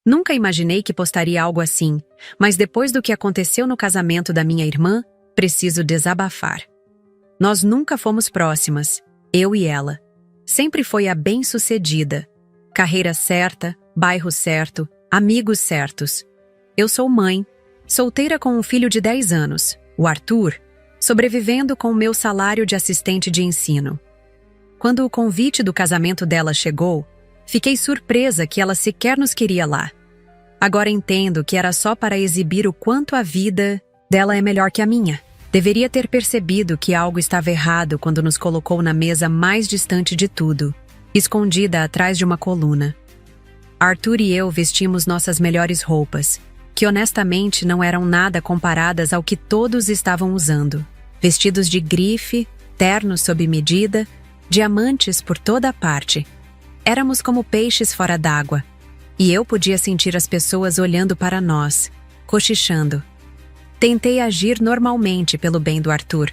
Nunca imaginei que postaria algo assim, mas depois do que aconteceu no casamento da minha irmã, preciso desabafar. Nós nunca fomos próximas, eu e ela. Sempre foi a bem-sucedida. Carreira certa, bairro certo, amigos certos. Eu sou mãe, solteira com um filho de 10 anos, o Arthur, sobrevivendo com o meu salário de assistente de ensino. Quando o convite do casamento dela chegou, fiquei surpresa que ela sequer nos queria lá. Agora entendo que era só para exibir o quanto a vida dela é melhor que a minha. Deveria ter percebido que algo estava errado quando nos colocou na mesa mais distante de tudo, escondida atrás de uma coluna. Arthur e eu vestimos nossas melhores roupas, que honestamente não eram nada comparadas ao que todos estavam usando. Vestidos de grife, ternos sob medida, diamantes por toda a parte. Éramos como peixes fora d'água, e eu podia sentir as pessoas olhando para nós, cochichando. Tentei agir normalmente pelo bem do Arthur.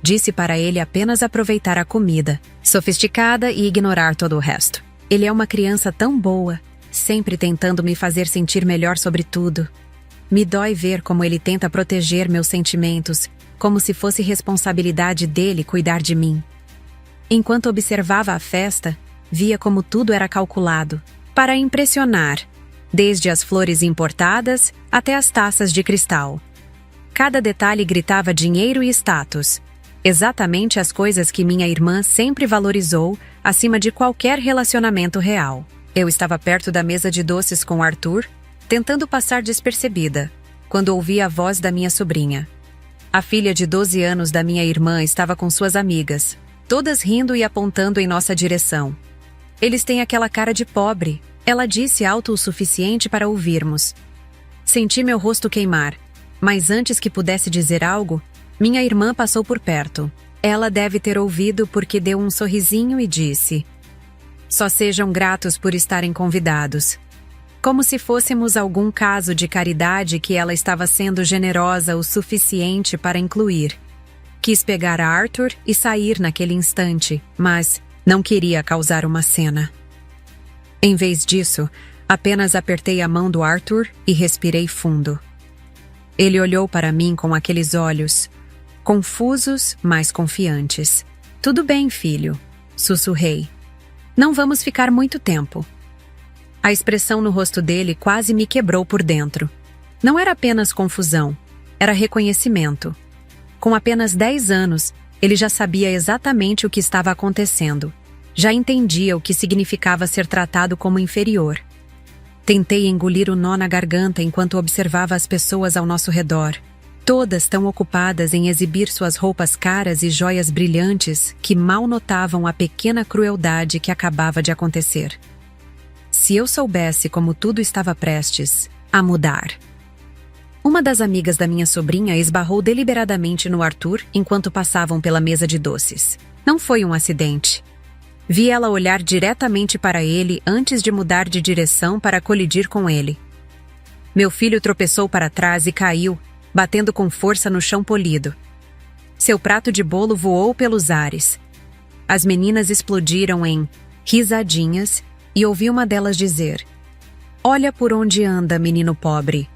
Disse para ele apenas aproveitar a comida, sofisticada e ignorar todo o resto. Ele é uma criança tão boa, sempre tentando me fazer sentir melhor sobre tudo. Me dói ver como ele tenta proteger meus sentimentos, como se fosse responsabilidade dele cuidar de mim. Enquanto observava a festa, via como tudo era calculado, para impressionar, desde as flores importadas até as taças de cristal. Cada detalhe gritava dinheiro e status, exatamente as coisas que minha irmã sempre valorizou acima de qualquer relacionamento real. Eu estava perto da mesa de doces com Arthur, tentando passar despercebida, quando ouvi a voz da minha sobrinha. A filha de 12 anos da minha irmã estava com suas amigas, todas rindo e apontando em nossa direção. Eles têm aquela cara de pobre, ela disse alto o suficiente para ouvirmos. Senti meu rosto queimar, mas antes que pudesse dizer algo, minha irmã passou por perto. Ela deve ter ouvido porque deu um sorrisinho e disse: "Só sejam gratos por estarem convidados." Como se fôssemos algum caso de caridade que ela estava sendo generosa o suficiente para incluir. Quis pegar a Arthur e sair naquele instante, mas não queria causar uma cena. Em vez disso, apenas apertei a mão do Arthur e respirei fundo. Ele olhou para mim com aqueles olhos, confusos, mas confiantes. "Tudo bem, filho", sussurrei. "Não vamos ficar muito tempo." A expressão no rosto dele quase me quebrou por dentro. Não era apenas confusão, era reconhecimento. Com apenas 10 anos, ele já sabia exatamente o que estava acontecendo. Já entendia o que significava ser tratado como inferior. Tentei engolir o nó na garganta enquanto observava as pessoas ao nosso redor. Todas tão ocupadas em exibir suas roupas caras e joias brilhantes que mal notavam a pequena crueldade que acabava de acontecer. Se eu soubesse como tudo estava prestes a mudar. Uma das amigas da minha sobrinha esbarrou deliberadamente no Arthur enquanto passavam pela mesa de doces. Não foi um acidente. Vi ela olhar diretamente para ele antes de mudar de direção para colidir com ele. Meu filho tropeçou para trás e caiu, batendo com força no chão polido. Seu prato de bolo voou pelos ares. As meninas explodiram em risadinhas e ouvi uma delas dizer: "Olha por onde anda, menino pobre."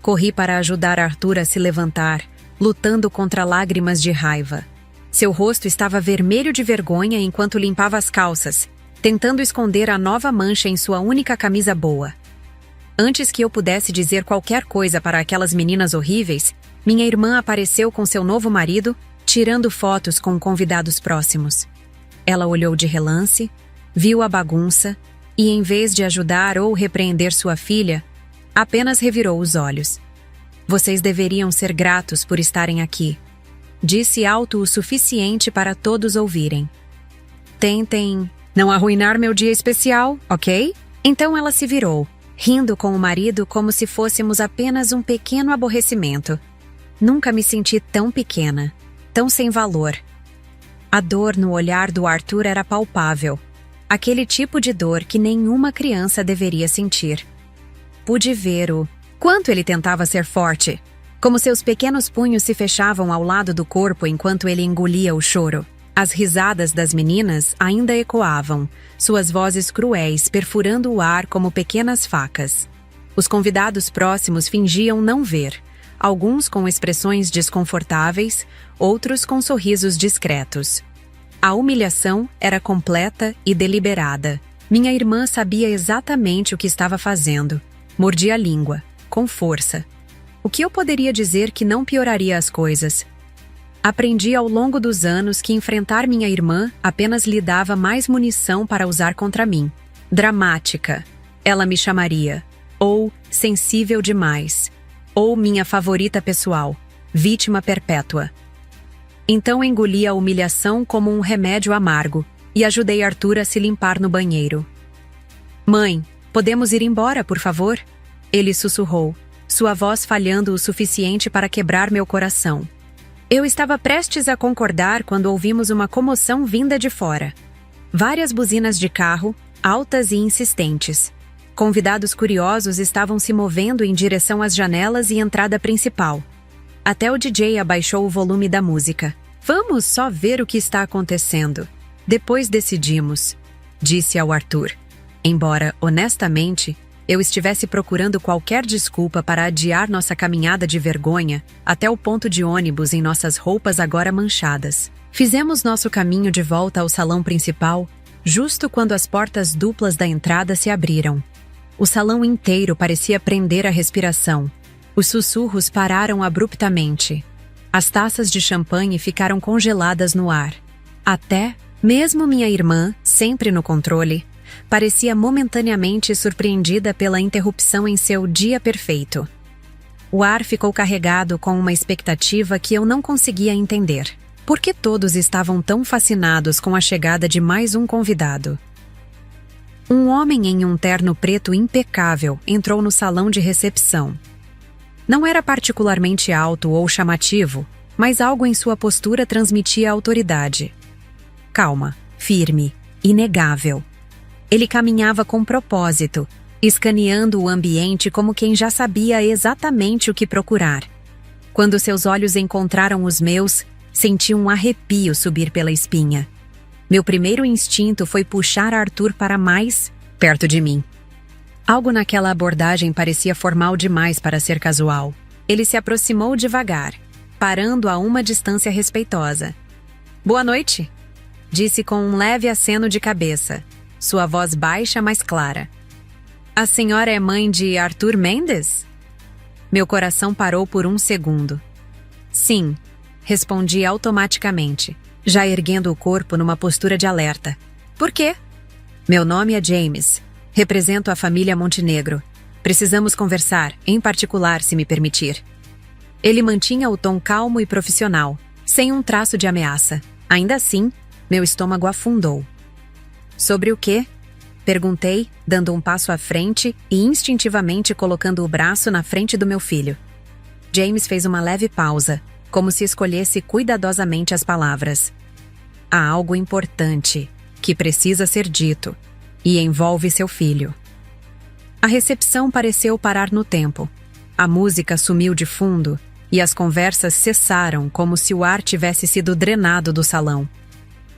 Corri para ajudar Arthur a se levantar, lutando contra lágrimas de raiva. Seu rosto estava vermelho de vergonha enquanto limpava as calças, tentando esconder a nova mancha em sua única camisa boa. Antes que eu pudesse dizer qualquer coisa para aquelas meninas horríveis, minha irmã apareceu com seu novo marido, tirando fotos com convidados próximos. Ela olhou de relance, viu a bagunça e, em vez de ajudar ou repreender sua filha, apenas revirou os olhos. "Vocês deveriam ser gratos por estarem aqui", disse alto o suficiente para todos ouvirem. "Tentem não arruinar meu dia especial, ok?" Então ela se virou, rindo com o marido como se fôssemos apenas um pequeno aborrecimento. Nunca me senti tão pequena, tão sem valor. A dor no olhar do Arthur era palpável. Aquele tipo de dor que nenhuma criança deveria sentir. Pude ver o quanto ele tentava ser forte, como seus pequenos punhos se fechavam ao lado do corpo enquanto ele engolia o choro. As risadas das meninas ainda ecoavam, suas vozes cruéis perfurando o ar como pequenas facas. Os convidados próximos fingiam não ver, alguns com expressões desconfortáveis, outros com sorrisos discretos. A humilhação era completa e deliberada. Minha irmã sabia exatamente o que estava fazendo. Mordia a língua, com força. O que eu poderia dizer que não pioraria as coisas? Aprendi ao longo dos anos que enfrentar minha irmã apenas lhe dava mais munição para usar contra mim. Dramática, ela me chamaria. Ou sensível demais. Ou minha favorita pessoal, vítima perpétua. Então engoli a humilhação como um remédio amargo e ajudei Arthur a se limpar no banheiro. Mãe, podemos ir embora, por favor? Ele sussurrou, sua voz falhando o suficiente para quebrar meu coração. Eu estava prestes a concordar quando ouvimos uma comoção vinda de fora. Várias buzinas de carro, altas e insistentes. Convidados curiosos estavam se movendo em direção às janelas e entrada principal. Até o DJ abaixou o volume da música. Vamos só ver o que está acontecendo. Depois decidimos, disse ao Arthur. Embora, honestamente, eu estivesse procurando qualquer desculpa para adiar nossa caminhada de vergonha até o ponto de ônibus em nossas roupas agora manchadas. Fizemos nosso caminho de volta ao salão principal, justo quando as portas duplas da entrada se abriram. O salão inteiro parecia prender a respiração. Os sussurros pararam abruptamente. As taças de champanhe ficaram congeladas no ar. Até, mesmo minha irmã, sempre no controle, parecia momentaneamente surpreendida pela interrupção em seu dia perfeito. O ar ficou carregado com uma expectativa que eu não conseguia entender. Por que todos estavam tão fascinados com a chegada de mais um convidado? Um homem em um terno preto impecável entrou no salão de recepção. Não era particularmente alto ou chamativo, mas algo em sua postura transmitia autoridade. Calma, firme, inegável. Ele caminhava com propósito, escaneando o ambiente como quem já sabia exatamente o que procurar. Quando seus olhos encontraram os meus, senti um arrepio subir pela espinha. Meu primeiro instinto foi puxar Arthur para mais perto de mim. Algo naquela abordagem parecia formal demais para ser casual. Ele se aproximou devagar, parando a uma distância respeitosa. Boa noite, disse com um leve aceno de cabeça, sua voz baixa, mas clara. A senhora é mãe de Arthur Mendes? Meu coração parou por um segundo. Sim, respondi automaticamente, já erguendo o corpo numa postura de alerta. Por quê? Meu nome é James. Represento a família Montenegro. Precisamos conversar, em particular, se me permitir. Ele mantinha o tom calmo e profissional, sem um traço de ameaça. Ainda assim, meu estômago afundou. Sobre o quê? Perguntei, dando um passo à frente e instintivamente colocando o braço na frente do meu filho. James fez uma leve pausa, como se escolhesse cuidadosamente as palavras. Há algo importante, que precisa ser dito, e envolve seu filho. A recepção pareceu parar no tempo. A música sumiu de fundo e as conversas cessaram como se o ar tivesse sido drenado do salão.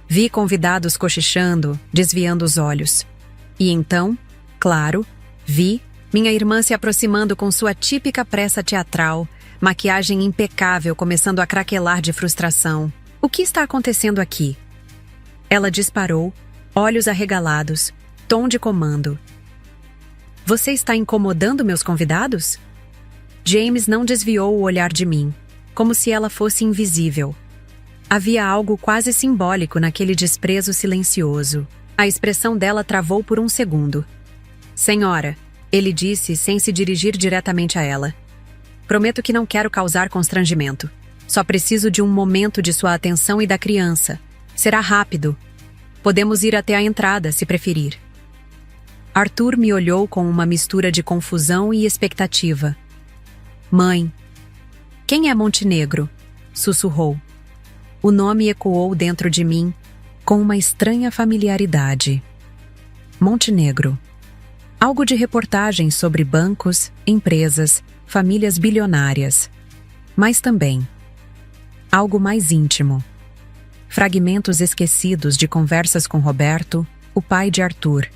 Vi convidados cochichando, desviando os olhos. E então, claro, vi minha irmã se aproximando com sua típica pressa teatral, maquiagem impecável começando a craquelar de frustração. O que está acontecendo aqui? Ela disparou, olhos arregalados, tom de comando. Você está incomodando meus convidados? James não desviou o olhar de mim, como se ela fosse invisível. Havia algo quase simbólico naquele desprezo silencioso. A expressão dela travou por um segundo. Senhora, ele disse sem se dirigir diretamente a ela. Prometo que não quero causar constrangimento. Só preciso de um momento de sua atenção e da criança. Será rápido. Podemos ir até a entrada, se preferir. Arthur me olhou com uma mistura de confusão e expectativa. Mãe. Quem é Montenegro? Sussurrou. O nome ecoou dentro de mim, com uma estranha familiaridade. Montenegro. Algo de reportagens sobre bancos, empresas, famílias bilionárias. Mas também algo mais íntimo. Fragmentos esquecidos de conversas com Roberto, o pai de Arthur.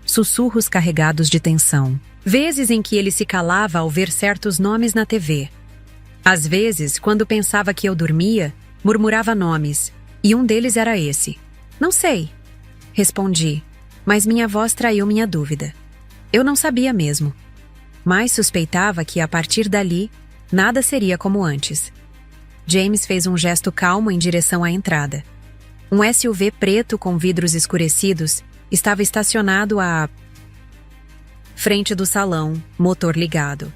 sussurros carregados de tensão. Vezes em que ele se calava ao ver certos nomes na TV. Às vezes, quando pensava que eu dormia, murmurava nomes, e um deles era esse. Não sei, respondi, mas minha voz traiu minha dúvida. Eu não sabia mesmo, mas suspeitava que, a partir dali, nada seria como antes. James fez um gesto calmo em direção à entrada. Um SUV preto com vidros escurecidos estava estacionado à frente do salão, motor ligado.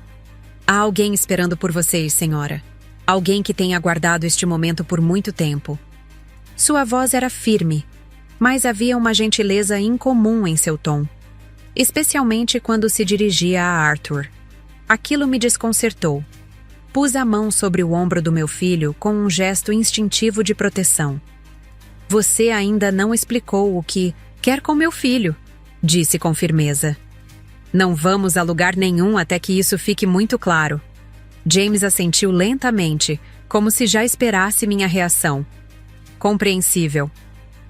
Há alguém esperando por vocês, senhora. Alguém que tem aguardado este momento por muito tempo. Sua voz era firme, mas havia uma gentileza incomum em seu tom, especialmente quando se dirigia a Arthur. Aquilo me desconcertou. Pus a mão sobre o ombro do meu filho com um gesto instintivo de proteção. Você ainda não explicou o que quer com meu filho, disse com firmeza. Não vamos a lugar nenhum até que isso fique muito claro. James assentiu lentamente, como se já esperasse minha reação. Compreensível.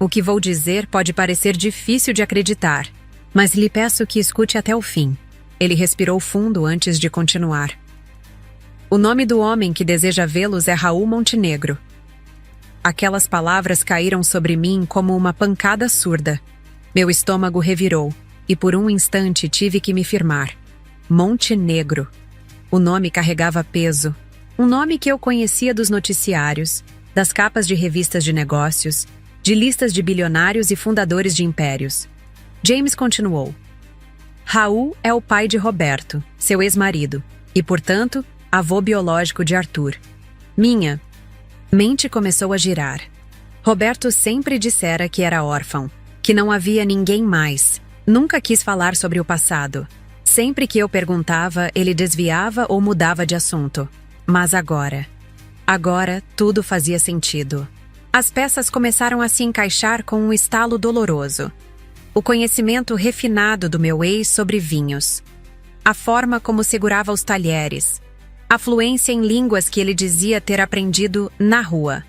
O que vou dizer pode parecer difícil de acreditar, mas lhe peço que escute até o fim. Ele respirou fundo antes de continuar. O nome do homem que deseja vê-los é Raul Montenegro. Aquelas palavras caíram sobre mim como uma pancada surda. Meu estômago revirou, e por um instante tive que me firmar. Montenegro. O nome carregava peso. Um nome que eu conhecia dos noticiários, das capas de revistas de negócios, de listas de bilionários e fundadores de impérios. James continuou. Raul é o pai de Roberto, seu ex-marido, e, portanto, avô biológico de Arthur. Minha mente começou a girar. Roberto sempre dissera que era órfão, que não havia ninguém mais. Nunca quis falar sobre o passado. Sempre que eu perguntava, ele desviava ou mudava de assunto. Mas agora tudo fazia sentido. As peças começaram a se encaixar com um estalo doloroso. O conhecimento refinado do meu ex sobre vinhos. A forma como segurava os talheres. A fluência em línguas que ele dizia ter aprendido na rua.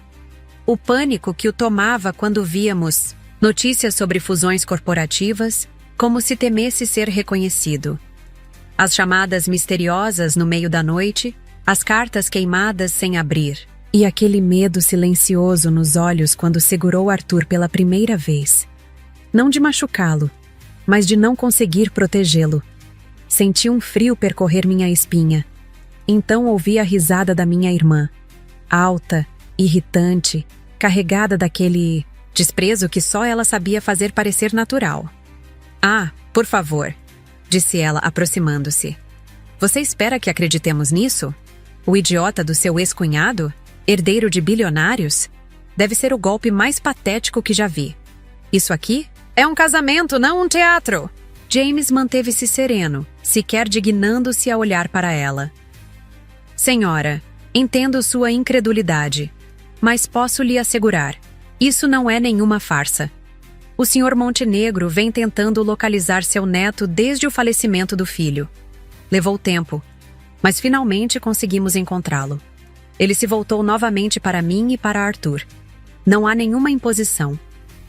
O pânico que o tomava quando víamos notícias sobre fusões corporativas, como se temesse ser reconhecido. As chamadas misteriosas no meio da noite, as cartas queimadas sem abrir, e aquele medo silencioso nos olhos quando segurou Arthur pela primeira vez. Não de machucá-lo, mas de não conseguir protegê-lo. Senti um frio percorrer minha espinha. Então ouvi a risada da minha irmã, alta, irritante, carregada daquele desprezo que só ela sabia fazer parecer natural. Ah, por favor, disse ela, aproximando-se. Você espera que acreditemos nisso? O idiota do seu ex-cunhado? Herdeiro de bilionários? Deve ser o golpe mais patético que já vi. Isso aqui é um casamento, não um teatro! James manteve-se sereno, sequer dignando-se a olhar para ela. Senhora, entendo sua incredulidade, mas posso lhe assegurar, isso não é nenhuma farsa. O Sr. Montenegro vem tentando localizar seu neto desde o falecimento do filho. Levou tempo, mas finalmente conseguimos encontrá-lo. Ele se voltou novamente para mim e para Arthur. Não há nenhuma imposição.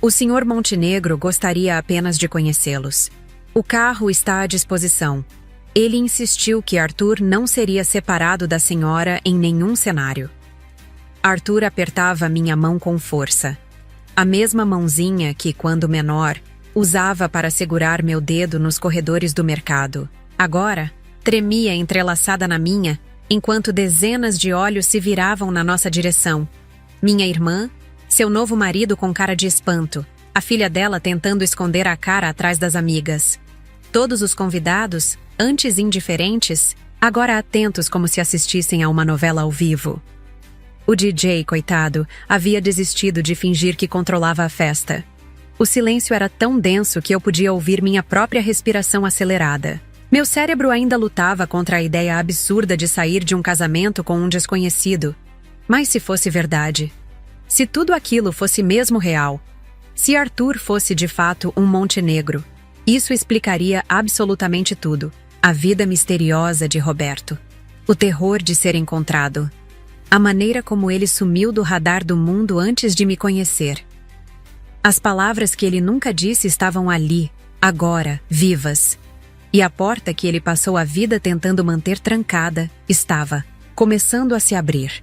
O Sr. Montenegro gostaria apenas de conhecê-los. O carro está à disposição. Ele insistiu que Arthur não seria separado da senhora em nenhum cenário. Arthur apertava minha mão com força. A mesma mãozinha que, quando menor, usava para segurar meu dedo nos corredores do mercado. Agora, tremia entrelaçada na minha, enquanto dezenas de olhos se viravam na nossa direção. Minha irmã, seu novo marido com cara de espanto, a filha dela tentando esconder a cara atrás das amigas. Todos os convidados, antes indiferentes, agora atentos como se assistissem a uma novela ao vivo. O DJ, coitado, havia desistido de fingir que controlava a festa. O silêncio era tão denso que eu podia ouvir minha própria respiração acelerada. Meu cérebro ainda lutava contra a ideia absurda de sair de um casamento com um desconhecido. Mas se fosse verdade, se tudo aquilo fosse mesmo real, se Arthur fosse de fato um Montenegro, isso explicaria absolutamente tudo. A vida misteriosa de Roberto. O terror de ser encontrado. A maneira como ele sumiu do radar do mundo antes de me conhecer. As palavras que ele nunca disse estavam ali, agora, vivas. E a porta que ele passou a vida tentando manter trancada estava começando a se abrir.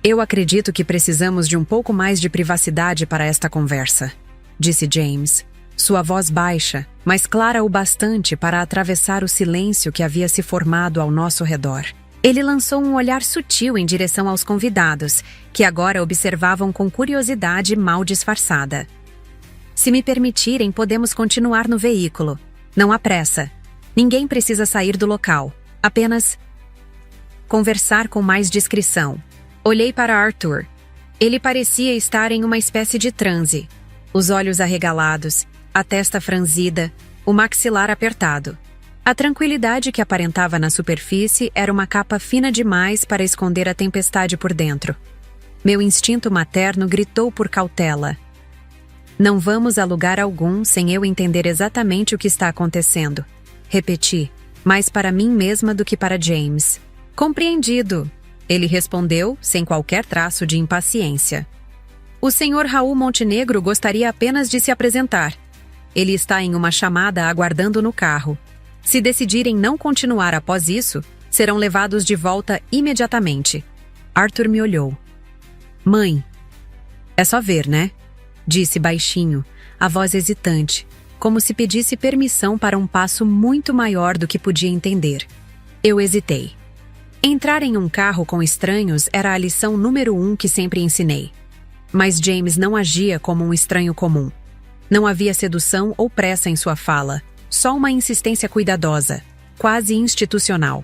Eu acredito que precisamos de um pouco mais de privacidade para esta conversa, disse James, sua voz baixa, mas clara o bastante para atravessar o silêncio que havia se formado ao nosso redor. Ele lançou um olhar sutil em direção aos convidados, que agora observavam com curiosidade mal disfarçada. Se me permitirem, podemos continuar no veículo. Não há pressa. Ninguém precisa sair do local. Apenas conversar com mais discrição. Olhei para Arthur. Ele parecia estar em uma espécie de transe. Os olhos arregalados, a testa franzida, o maxilar apertado. A tranquilidade que aparentava na superfície era uma capa fina demais para esconder a tempestade por dentro. Meu instinto materno gritou por cautela. Não vamos a lugar algum sem eu entender exatamente o que está acontecendo. Repeti, mais para mim mesma do que para James. Compreendido, ele respondeu, sem qualquer traço de impaciência. O Sr. Raul Montenegro gostaria apenas de se apresentar. Ele está em uma chamada aguardando no carro. Se decidirem não continuar após isso, serão levados de volta imediatamente. Arthur me olhou. Mãe, é só ver, né? Disse baixinho, a voz hesitante, como se pedisse permissão para um passo muito maior do que podia entender. Eu hesitei. Entrar em um carro com estranhos era a lição número 1 que sempre ensinei. Mas James não agia como um estranho comum. Não havia sedução ou pressa em sua fala, só uma insistência cuidadosa, quase institucional.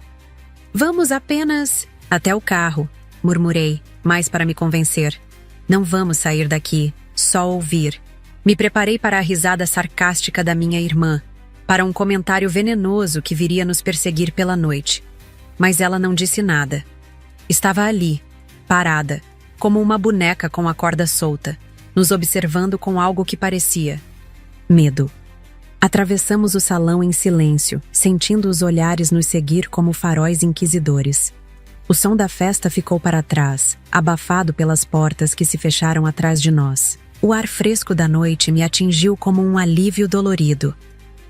Vamos apenas até o carro, murmurei, mais para me convencer. Não vamos sair daqui, só ouvir. Me preparei para a risada sarcástica da minha irmã, para um comentário venenoso que viria nos perseguir pela noite. Mas ela não disse nada. Estava ali, parada, como uma boneca com a corda solta, nos observando com algo que parecia medo. Atravessamos o salão em silêncio, sentindo os olhares nos seguir como faróis inquisidores. O som da festa ficou para trás, abafado pelas portas que se fecharam atrás de nós. O ar fresco da noite me atingiu como um alívio dolorido.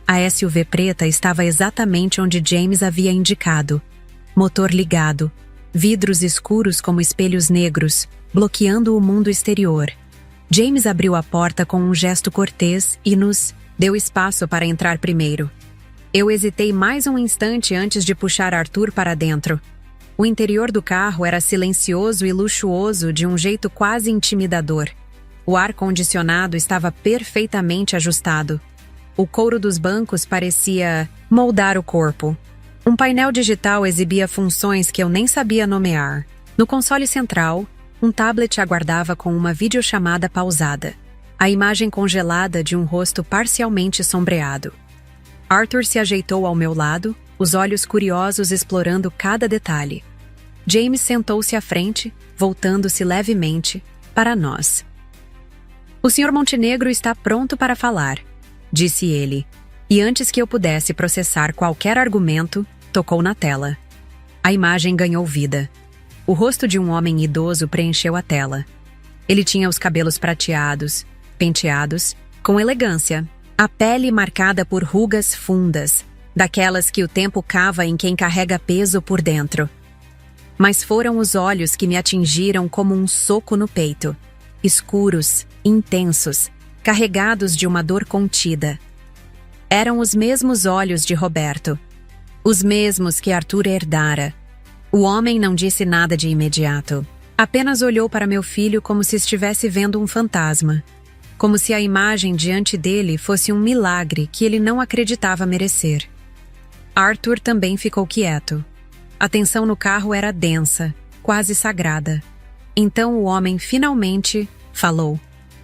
A SUV preta estava exatamente onde James havia indicado. Motor ligado, vidros escuros como espelhos negros, bloqueando o mundo exterior. James abriu a porta com um gesto cortês e nos deu espaço para entrar primeiro. Eu hesitei mais um instante antes de puxar Arthur para dentro. O interior do carro era silencioso e luxuoso de um jeito quase intimidador. O ar-condicionado estava perfeitamente ajustado. O couro dos bancos parecia moldar o corpo. Um painel digital exibia funções que eu nem sabia nomear. No console central, um tablet aguardava com uma videochamada pausada. A imagem congelada de um rosto parcialmente sombreado. Arthur se ajeitou ao meu lado, os olhos curiosos explorando cada detalhe. James sentou-se à frente, voltando-se levemente para nós. O Sr. Montenegro está pronto para falar, disse ele, e antes que eu pudesse processar qualquer argumento, tocou na tela. A imagem ganhou vida. O rosto de um homem idoso preencheu a tela. Ele tinha os cabelos prateados, penteados, com elegância, a pele marcada por rugas fundas, daquelas que o tempo cava em quem carrega peso por dentro. Mas foram os olhos que me atingiram como um soco no peito, escuros, intensos, carregados de uma dor contida. Eram os mesmos olhos de Roberto, os mesmos que Arthur herdara. O homem não disse nada de imediato. Apenas olhou para meu filho como se estivesse vendo um fantasma. Como se a imagem diante dele fosse um milagre que ele não acreditava merecer. Arthur também ficou quieto. A tensão no carro era densa, quase sagrada. Então o homem finalmente falou.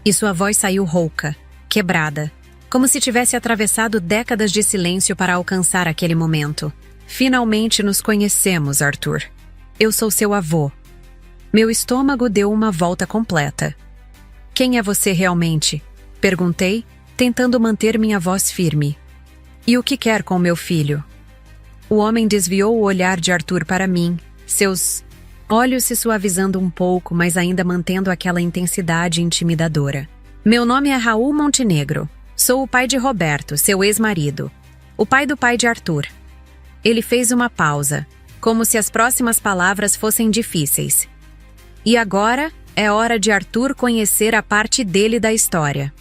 E sua voz saiu rouca, quebrada, como se tivesse atravessado décadas de silêncio para alcançar aquele momento. Finalmente nos conhecemos, Arthur. Eu sou seu avô. Meu estômago deu uma volta completa. Quem é você realmente? Perguntei, tentando manter minha voz firme. E o que quer com meu filho? O homem desviou o olhar de Arthur para mim, seus olhos se suavizando um pouco, mas ainda mantendo aquela intensidade intimidadora. Meu nome é Raul Montenegro. Sou o pai de Roberto, seu ex-marido. O pai do pai de Arthur. Ele fez uma pausa, como se as próximas palavras fossem difíceis. E agora é hora de Arthur conhecer a parte dele da história.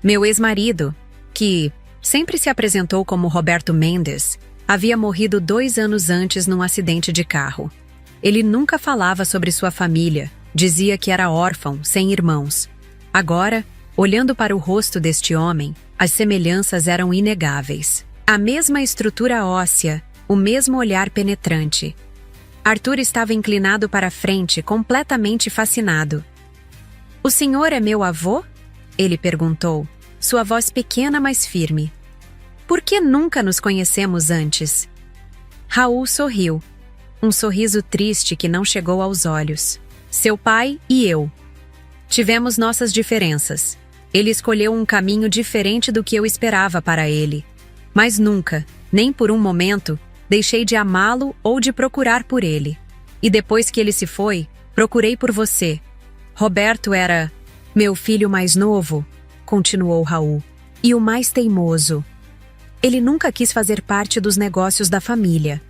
Meu ex-marido, que sempre se apresentou como Roberto Mendes, havia morrido 2 anos antes num acidente de carro. Ele nunca falava sobre sua família, dizia que era órfão, sem irmãos. Agora, olhando para o rosto deste homem, as semelhanças eram inegáveis. A mesma estrutura óssea, o mesmo olhar penetrante. Arthur estava inclinado para a frente, completamente fascinado. "O senhor é meu avô?" ele perguntou, sua voz pequena, mas firme. "Por que nunca nos conhecemos antes?" Raul sorriu. Um sorriso triste que não chegou aos olhos. "Seu pai e eu. Tivemos nossas diferenças. Ele escolheu um caminho diferente do que eu esperava para ele. Mas nunca, nem por um momento, deixei de amá-lo ou de procurar por ele. E depois que ele se foi, procurei por você. Roberto era meu filho mais novo", continuou Raul, "e o mais teimoso. Ele nunca quis fazer parte dos negócios da família.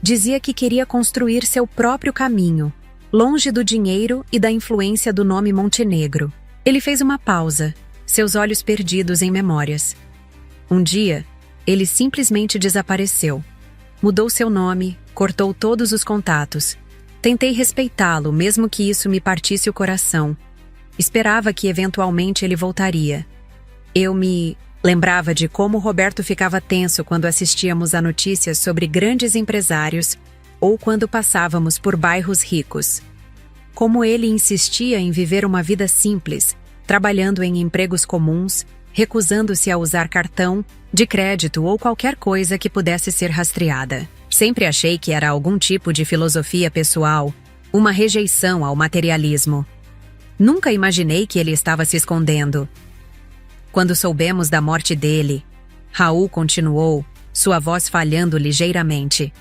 Dizia que queria construir seu próprio caminho, longe do dinheiro e da influência do nome Montenegro." Ele fez uma pausa, seus olhos perdidos em memórias. Um dia, ele simplesmente desapareceu. Mudou seu nome, cortou todos os contatos. Tentei respeitá-lo, mesmo que isso me partisse o coração. Esperava que eventualmente ele voltaria. Eu me lembrava de como Roberto ficava tenso quando assistíamos a notícias sobre grandes empresários ou quando passávamos por bairros ricos. Como ele insistia em viver uma vida simples, trabalhando em empregos comuns, recusando-se a usar cartão, de crédito ou qualquer coisa que pudesse ser rastreada. Sempre achei que era algum tipo de filosofia pessoal, uma rejeição ao materialismo. Nunca imaginei que ele estava se escondendo. Quando soubemos da morte dele, Raul continuou, sua voz falhando ligeiramente.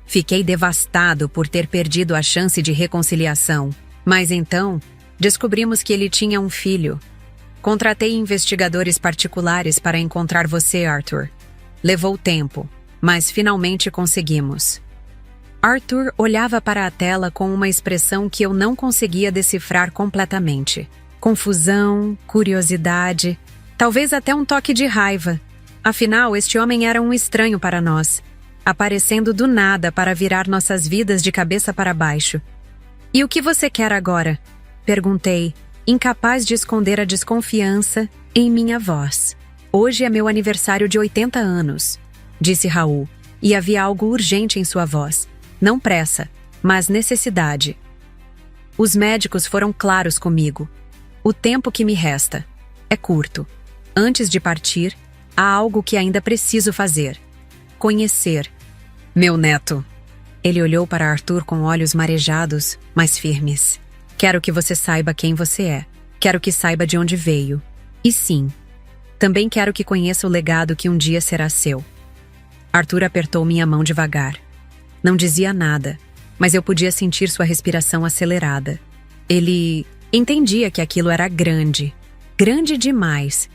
Fiquei devastado por ter perdido a chance de reconciliação, mas então descobrimos que ele tinha um filho. Contratei investigadores particulares para encontrar você, Arthur. Levou tempo, mas finalmente conseguimos. Arthur olhava para a tela com uma expressão que eu não conseguia decifrar completamente. Confusão, curiosidade, talvez até um toque de raiva. Afinal, este homem era um estranho para nós, aparecendo do nada para virar nossas vidas de cabeça para baixo. "E o que você quer agora?" perguntei, incapaz de esconder a desconfiança em minha voz. "Hoje é meu aniversário de 80 anos, disse Raul, e havia algo urgente em sua voz. Não pressa, mas necessidade. Os médicos foram claros comigo. O tempo que me resta é curto. Antes de partir, há algo que ainda preciso fazer. Conhecer meu neto." Ele olhou para Arthur com olhos marejados, mas firmes. "Quero que você saiba quem você é. Quero que saiba de onde veio. E sim, também quero que conheça o legado que um dia será seu." Arthur apertou minha mão devagar. Não dizia nada, mas eu podia sentir sua respiração acelerada. Ele entendia que aquilo era grande. Grande demais.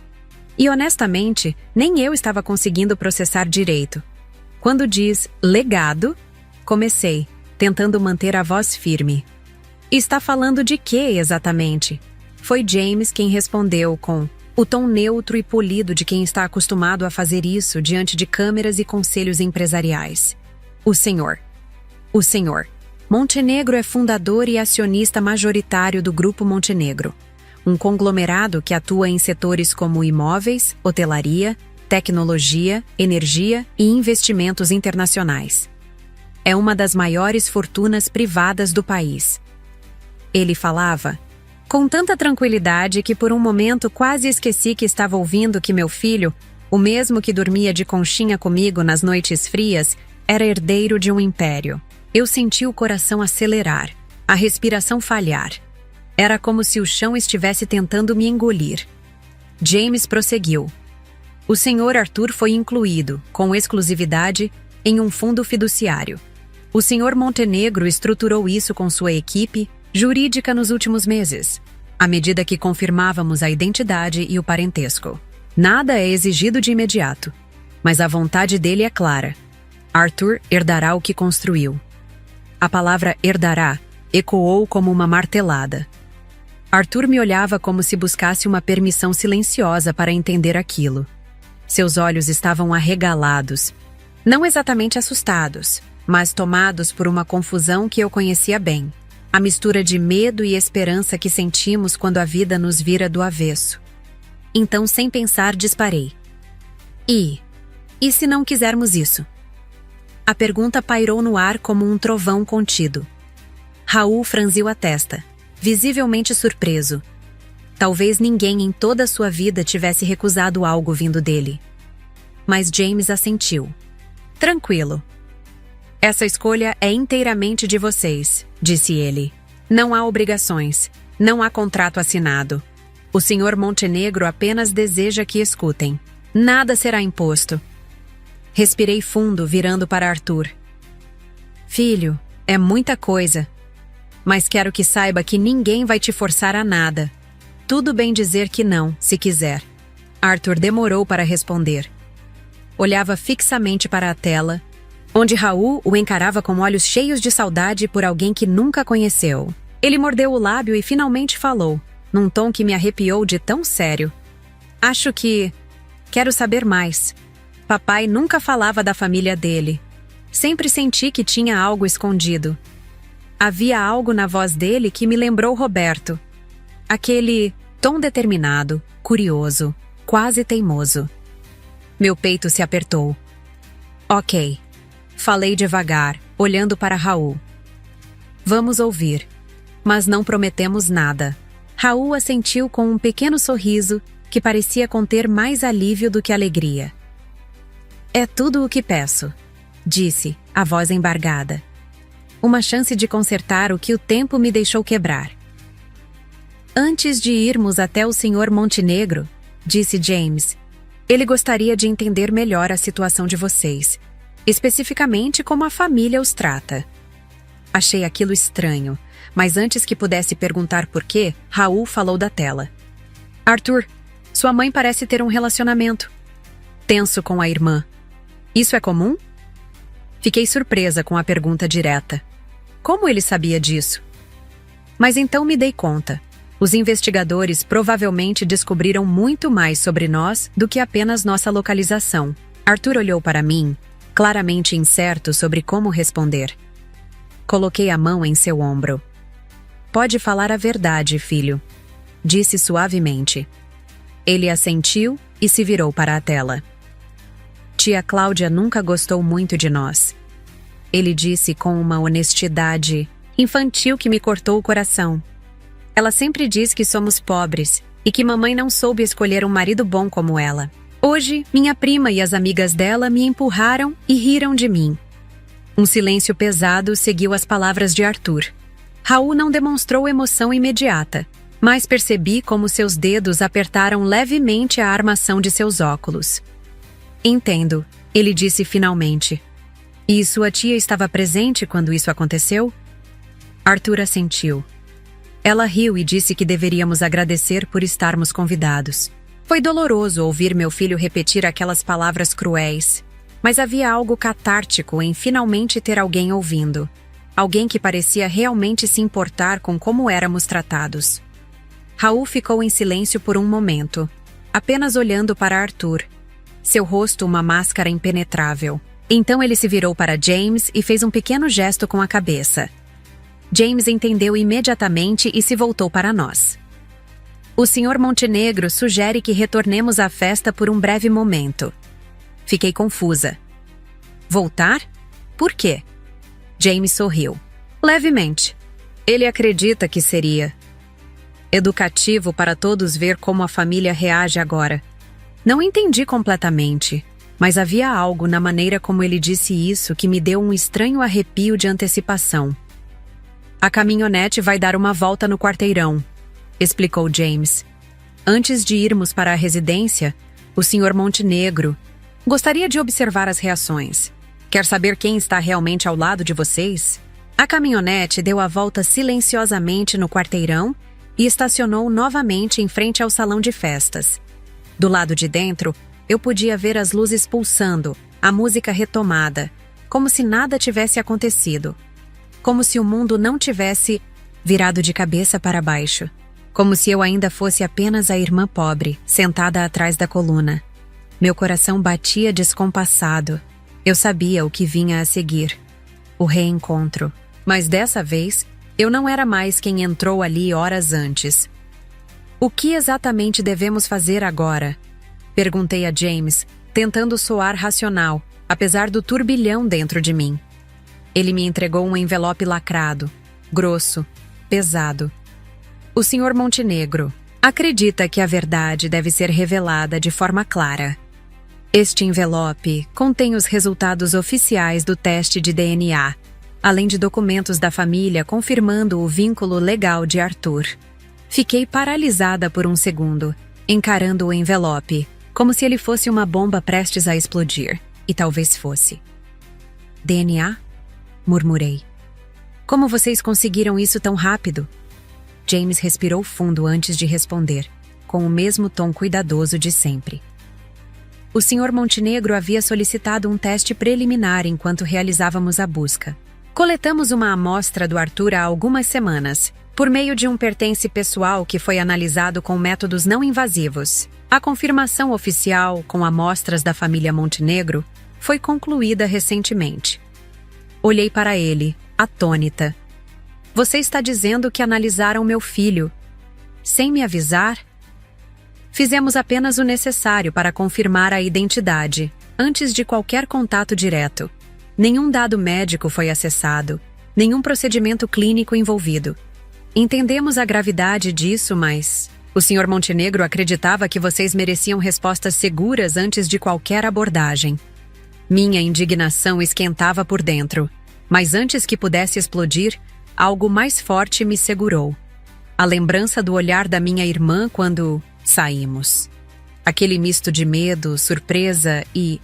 E honestamente, nem eu estava conseguindo processar direito. Quando diz legado, comecei, tentando manter a voz firme. "Está falando de quê exatamente?" Foi James quem respondeu com o tom neutro e polido de quem está acostumado a fazer isso diante de câmeras e conselhos empresariais. O senhor. Montenegro é fundador e acionista majoritário do Grupo Montenegro, um conglomerado que atua em setores como imóveis, hotelaria, tecnologia, energia e investimentos internacionais. É uma das maiores fortunas privadas do país. Ele falava com tanta tranquilidade que por um momento quase esqueci que estava ouvindo que meu filho, o mesmo que dormia de conchinha comigo nas noites frias, era herdeiro de um império. Eu senti o coração acelerar, a respiração falhar. Era como se o chão estivesse tentando me engolir. James prosseguiu. O senhor Arthur foi incluído, com exclusividade, em um fundo fiduciário. O senhor Montenegro estruturou isso com sua equipe jurídica nos últimos meses, à medida que confirmávamos a identidade e o parentesco. Nada é exigido de imediato, mas a vontade dele é clara. Arthur herdará o que construiu. A palavra herdará ecoou como uma martelada. Arthur me olhava como se buscasse uma permissão silenciosa para entender aquilo. Seus olhos estavam arregalados, não exatamente assustados, mas tomados por uma confusão que eu conhecia bem. A mistura de medo e esperança que sentimos quando a vida nos vira do avesso. Então, sem pensar, disparei. E se não quisermos isso? A pergunta pairou no ar como um trovão contido. Raul franziu a testa, visivelmente surpreso. Talvez ninguém em toda a sua vida tivesse recusado algo vindo dele. Mas James assentiu. Tranquilo. Essa escolha é inteiramente de vocês, disse ele. Não há obrigações, não há contrato assinado. O Sr. Montenegro apenas deseja que escutem. Nada será imposto. Respirei fundo, virando para Arthur. Filho, é muita coisa. Mas quero que saiba que ninguém vai te forçar a nada. Tudo bem dizer que não, se quiser. Arthur demorou para responder. Olhava fixamente para a tela, onde Raul o encarava com olhos cheios de saudade por alguém que nunca conheceu. Ele mordeu o lábio e finalmente falou, num tom que me arrepiou de tão sério. Acho que... quero saber mais. Papai nunca falava da família dele. Sempre senti que tinha algo escondido. Havia algo na voz dele que me lembrou Roberto. Aquele tom determinado, curioso, quase teimoso. Meu peito se apertou. Ok. Falei devagar, olhando para Raul. Vamos ouvir. Mas não prometemos nada. Raul assentiu com um pequeno sorriso que parecia conter mais alívio do que alegria. É tudo o que peço, disse, a voz embargada. Uma chance de consertar o que o tempo me deixou quebrar. Antes de irmos até o Sr. Montenegro, disse James, ele gostaria de entender melhor a situação de vocês, especificamente como a família os trata. Achei aquilo estranho, mas antes que pudesse perguntar por quê, Raul falou da tela. Arthur, sua mãe parece ter um relacionamento tenso com a irmã. Isso é comum? Fiquei surpresa com a pergunta direta. Como ele sabia disso? Mas então me dei conta. Os investigadores provavelmente descobriram muito mais sobre nós do que apenas nossa localização. Arthur olhou para mim, claramente incerto sobre como responder. Coloquei a mão em seu ombro. Pode falar a verdade, filho, disse suavemente. Ele assentiu e se virou para a tela. Tia Cláudia nunca gostou muito de nós. Ele disse com uma honestidade infantil que me cortou o coração. Ela sempre diz que somos pobres e que mamãe não soube escolher um marido bom como ela. Hoje, minha prima e as amigas dela me empurraram e riram de mim. Um silêncio pesado seguiu as palavras de Arthur. Raul não demonstrou emoção imediata, mas percebi como seus dedos apertaram levemente a armação de seus óculos. Entendo, ele disse finalmente. E sua tia estava presente quando isso aconteceu? Arthur assentiu. Ela riu e disse que deveríamos agradecer por estarmos convidados. Foi doloroso ouvir meu filho repetir aquelas palavras cruéis, mas havia algo catártico em finalmente ter alguém ouvindo. Alguém que parecia realmente se importar com como éramos tratados. Raul ficou em silêncio por um momento, apenas olhando para Arthur. Seu rosto uma máscara impenetrável. Então ele se virou para James e fez um pequeno gesto com a cabeça. James entendeu imediatamente e se voltou para nós. O Sr. Montenegro sugere que retornemos à festa por um breve momento. Fiquei confusa. Voltar? Por quê? James sorriu. Levemente. Ele acredita que seria educativo para todos ver como a família reage agora. Não entendi completamente, mas havia algo na maneira como ele disse isso que me deu um estranho arrepio de antecipação. A caminhonete vai dar uma volta no quarteirão, explicou James. Antes de irmos para a residência, o Sr. Montenegro gostaria de observar as reações. Quer saber quem está realmente ao lado de vocês? A caminhonete deu a volta silenciosamente no quarteirão e estacionou novamente em frente ao salão de festas. Do lado de dentro, eu podia ver as luzes pulsando, a música retomada, como se nada tivesse acontecido. Como se o mundo não tivesse virado de cabeça para baixo. Como se eu ainda fosse apenas a irmã pobre, sentada atrás da coluna. Meu coração batia descompassado. Eu sabia o que vinha a seguir. O reencontro. Mas dessa vez, eu não era mais quem entrou ali horas antes. O que exatamente devemos fazer agora? Perguntei a James, tentando soar racional, apesar do turbilhão dentro de mim. Ele me entregou um envelope lacrado, grosso, pesado. O Sr. Montenegro acredita que a verdade deve ser revelada de forma clara. Este envelope contém os resultados oficiais do teste de DNA, além de documentos da família confirmando o vínculo legal de Arthur. Fiquei paralisada por um segundo, encarando o envelope, como se ele fosse uma bomba prestes a explodir, e talvez fosse. DNA? Murmurei. Como vocês conseguiram isso tão rápido? James respirou fundo antes de responder, com o mesmo tom cuidadoso de sempre. O Sr. Montenegro havia solicitado um teste preliminar enquanto realizávamos a busca. Coletamos uma amostra do Arthur há algumas semanas, por meio de um pertence pessoal que foi analisado com métodos não invasivos. A confirmação oficial com amostras da família Montenegro foi concluída recentemente. Olhei para ele, atônita. Você está dizendo que analisaram meu filho, sem me avisar? Fizemos apenas o necessário para confirmar a identidade, antes de qualquer contato direto. Nenhum dado médico foi acessado, nenhum procedimento clínico envolvido. Entendemos a gravidade disso, mas o Sr. Montenegro acreditava que vocês mereciam respostas seguras antes de qualquer abordagem. Minha indignação esquentava por dentro, mas antes que pudesse explodir, algo mais forte me segurou. A lembrança do olhar da minha irmã quando saímos. Aquele misto de medo, surpresa e,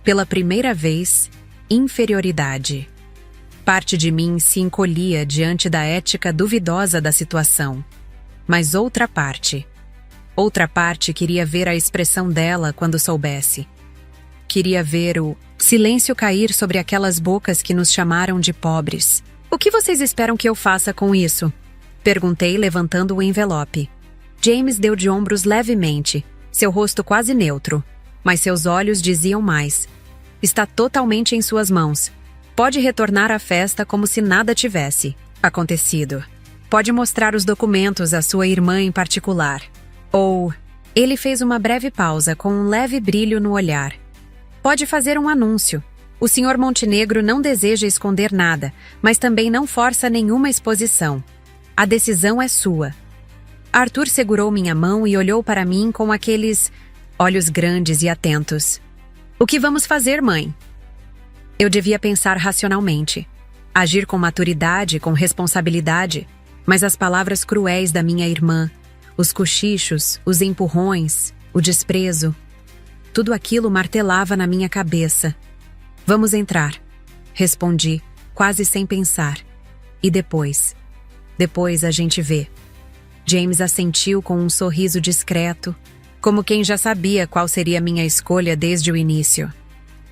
pela primeira vez, inferioridade. Parte de mim se encolhia diante da ética duvidosa da situação. Mas outra parte queria ver a expressão dela quando soubesse. Queria ver o silêncio cair sobre aquelas bocas que nos chamaram de pobres. O que vocês esperam que eu faça com isso? Perguntei, levantando o envelope. James deu de ombros levemente, seu rosto quase neutro, mas seus olhos diziam mais. Está totalmente em suas mãos. Pode retornar à festa como se nada tivesse acontecido. Pode mostrar os documentos à sua irmã em particular. Ou... Ele fez uma breve pausa com um leve brilho no olhar. Pode fazer um anúncio. O Sr. Montenegro não deseja esconder nada, mas também não força nenhuma exposição. A decisão é sua. Arthur segurou minha mão e olhou para mim com aqueles olhos grandes e atentos. O que vamos fazer, mãe? Eu devia pensar racionalmente, agir com maturidade, com responsabilidade, mas as palavras cruéis da minha irmã, os cochichos, os empurrões, o desprezo, tudo aquilo martelava na minha cabeça. Vamos entrar, respondi, quase sem pensar. E depois a gente vê. James assentiu com um sorriso discreto, como quem já sabia qual seria minha escolha desde o início.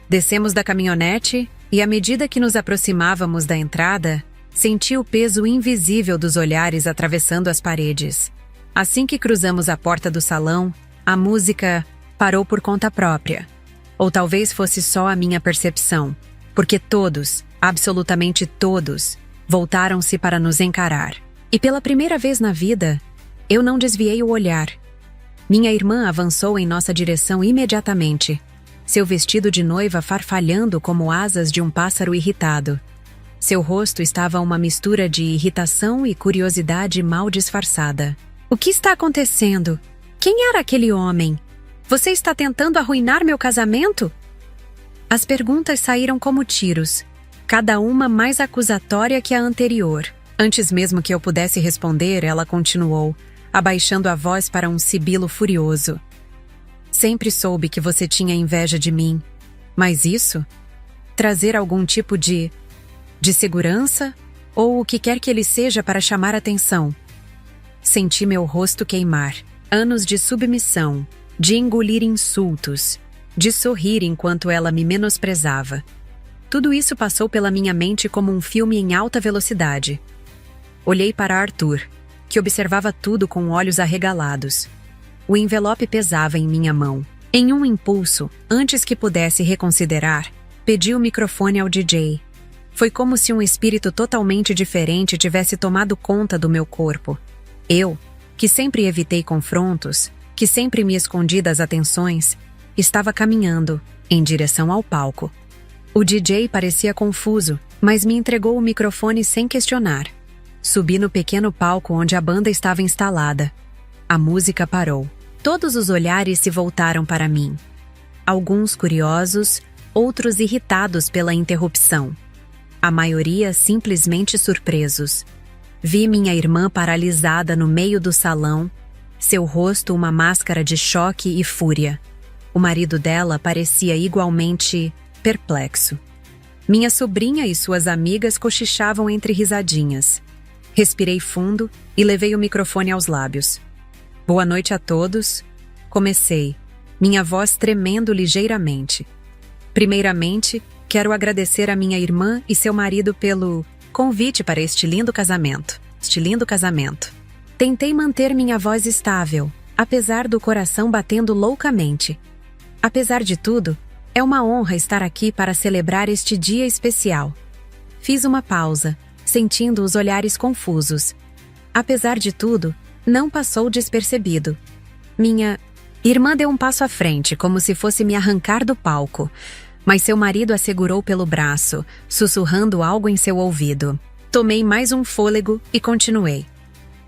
Descemos da caminhonete e, à medida que nos aproximávamos da entrada, senti o peso invisível dos olhares atravessando as paredes. Assim que cruzamos a porta do salão, a música parou por conta própria. Ou talvez fosse só a minha percepção, porque todos, absolutamente todos, voltaram-se para nos encarar. E pela primeira vez na vida, eu não desviei o olhar. Minha irmã avançou em nossa direção imediatamente, seu vestido de noiva farfalhando como asas de um pássaro irritado. Seu rosto estava uma mistura de irritação e curiosidade mal disfarçada. O que está acontecendo? Quem era aquele homem? Você está tentando arruinar meu casamento? As perguntas saíram como tiros, cada uma mais acusatória que a anterior. Antes mesmo que eu pudesse responder, ela continuou, abaixando a voz para um sibilo furioso. Sempre soube que você tinha inveja de mim. Mas isso? Trazer algum tipo de segurança? Ou o que quer que ele seja para chamar atenção? Senti meu rosto queimar. Anos de submissão, de engolir insultos, de sorrir enquanto ela me menosprezava. Tudo isso passou pela minha mente como um filme em alta velocidade. Olhei para Arthur, que observava tudo com olhos arregalados. O envelope pesava em minha mão. Em um impulso, antes que pudesse reconsiderar, pedi o microfone ao DJ. Foi como se um espírito totalmente diferente tivesse tomado conta do meu corpo. Eu, que sempre evitei confrontos, que sempre me escondi das atenções, estava caminhando em direção ao palco. O DJ parecia confuso, mas me entregou o microfone sem questionar. Subi no pequeno palco onde a banda estava instalada. A música parou. Todos os olhares se voltaram para mim. Alguns curiosos, outros irritados pela interrupção. A maioria simplesmente surpresos. Vi minha irmã paralisada no meio do salão, seu rosto uma máscara de choque e fúria. O marido dela parecia igualmente perplexo. Minha sobrinha e suas amigas cochichavam entre risadinhas. Respirei fundo e levei o microfone aos lábios. Boa noite a todos. Comecei, minha voz tremendo ligeiramente. Primeiramente, quero agradecer a minha irmã e seu marido pelo convite para este lindo casamento. Tentei manter minha voz estável, apesar do coração batendo loucamente. Apesar de tudo, é uma honra estar aqui para celebrar este dia especial. Fiz uma pausa, sentindo os olhares confusos. Apesar de tudo, não passou despercebido. Minha irmã deu um passo à frente, como se fosse me arrancar do palco, mas seu marido a segurou pelo braço, sussurrando algo em seu ouvido. Tomei mais um fôlego e continuei.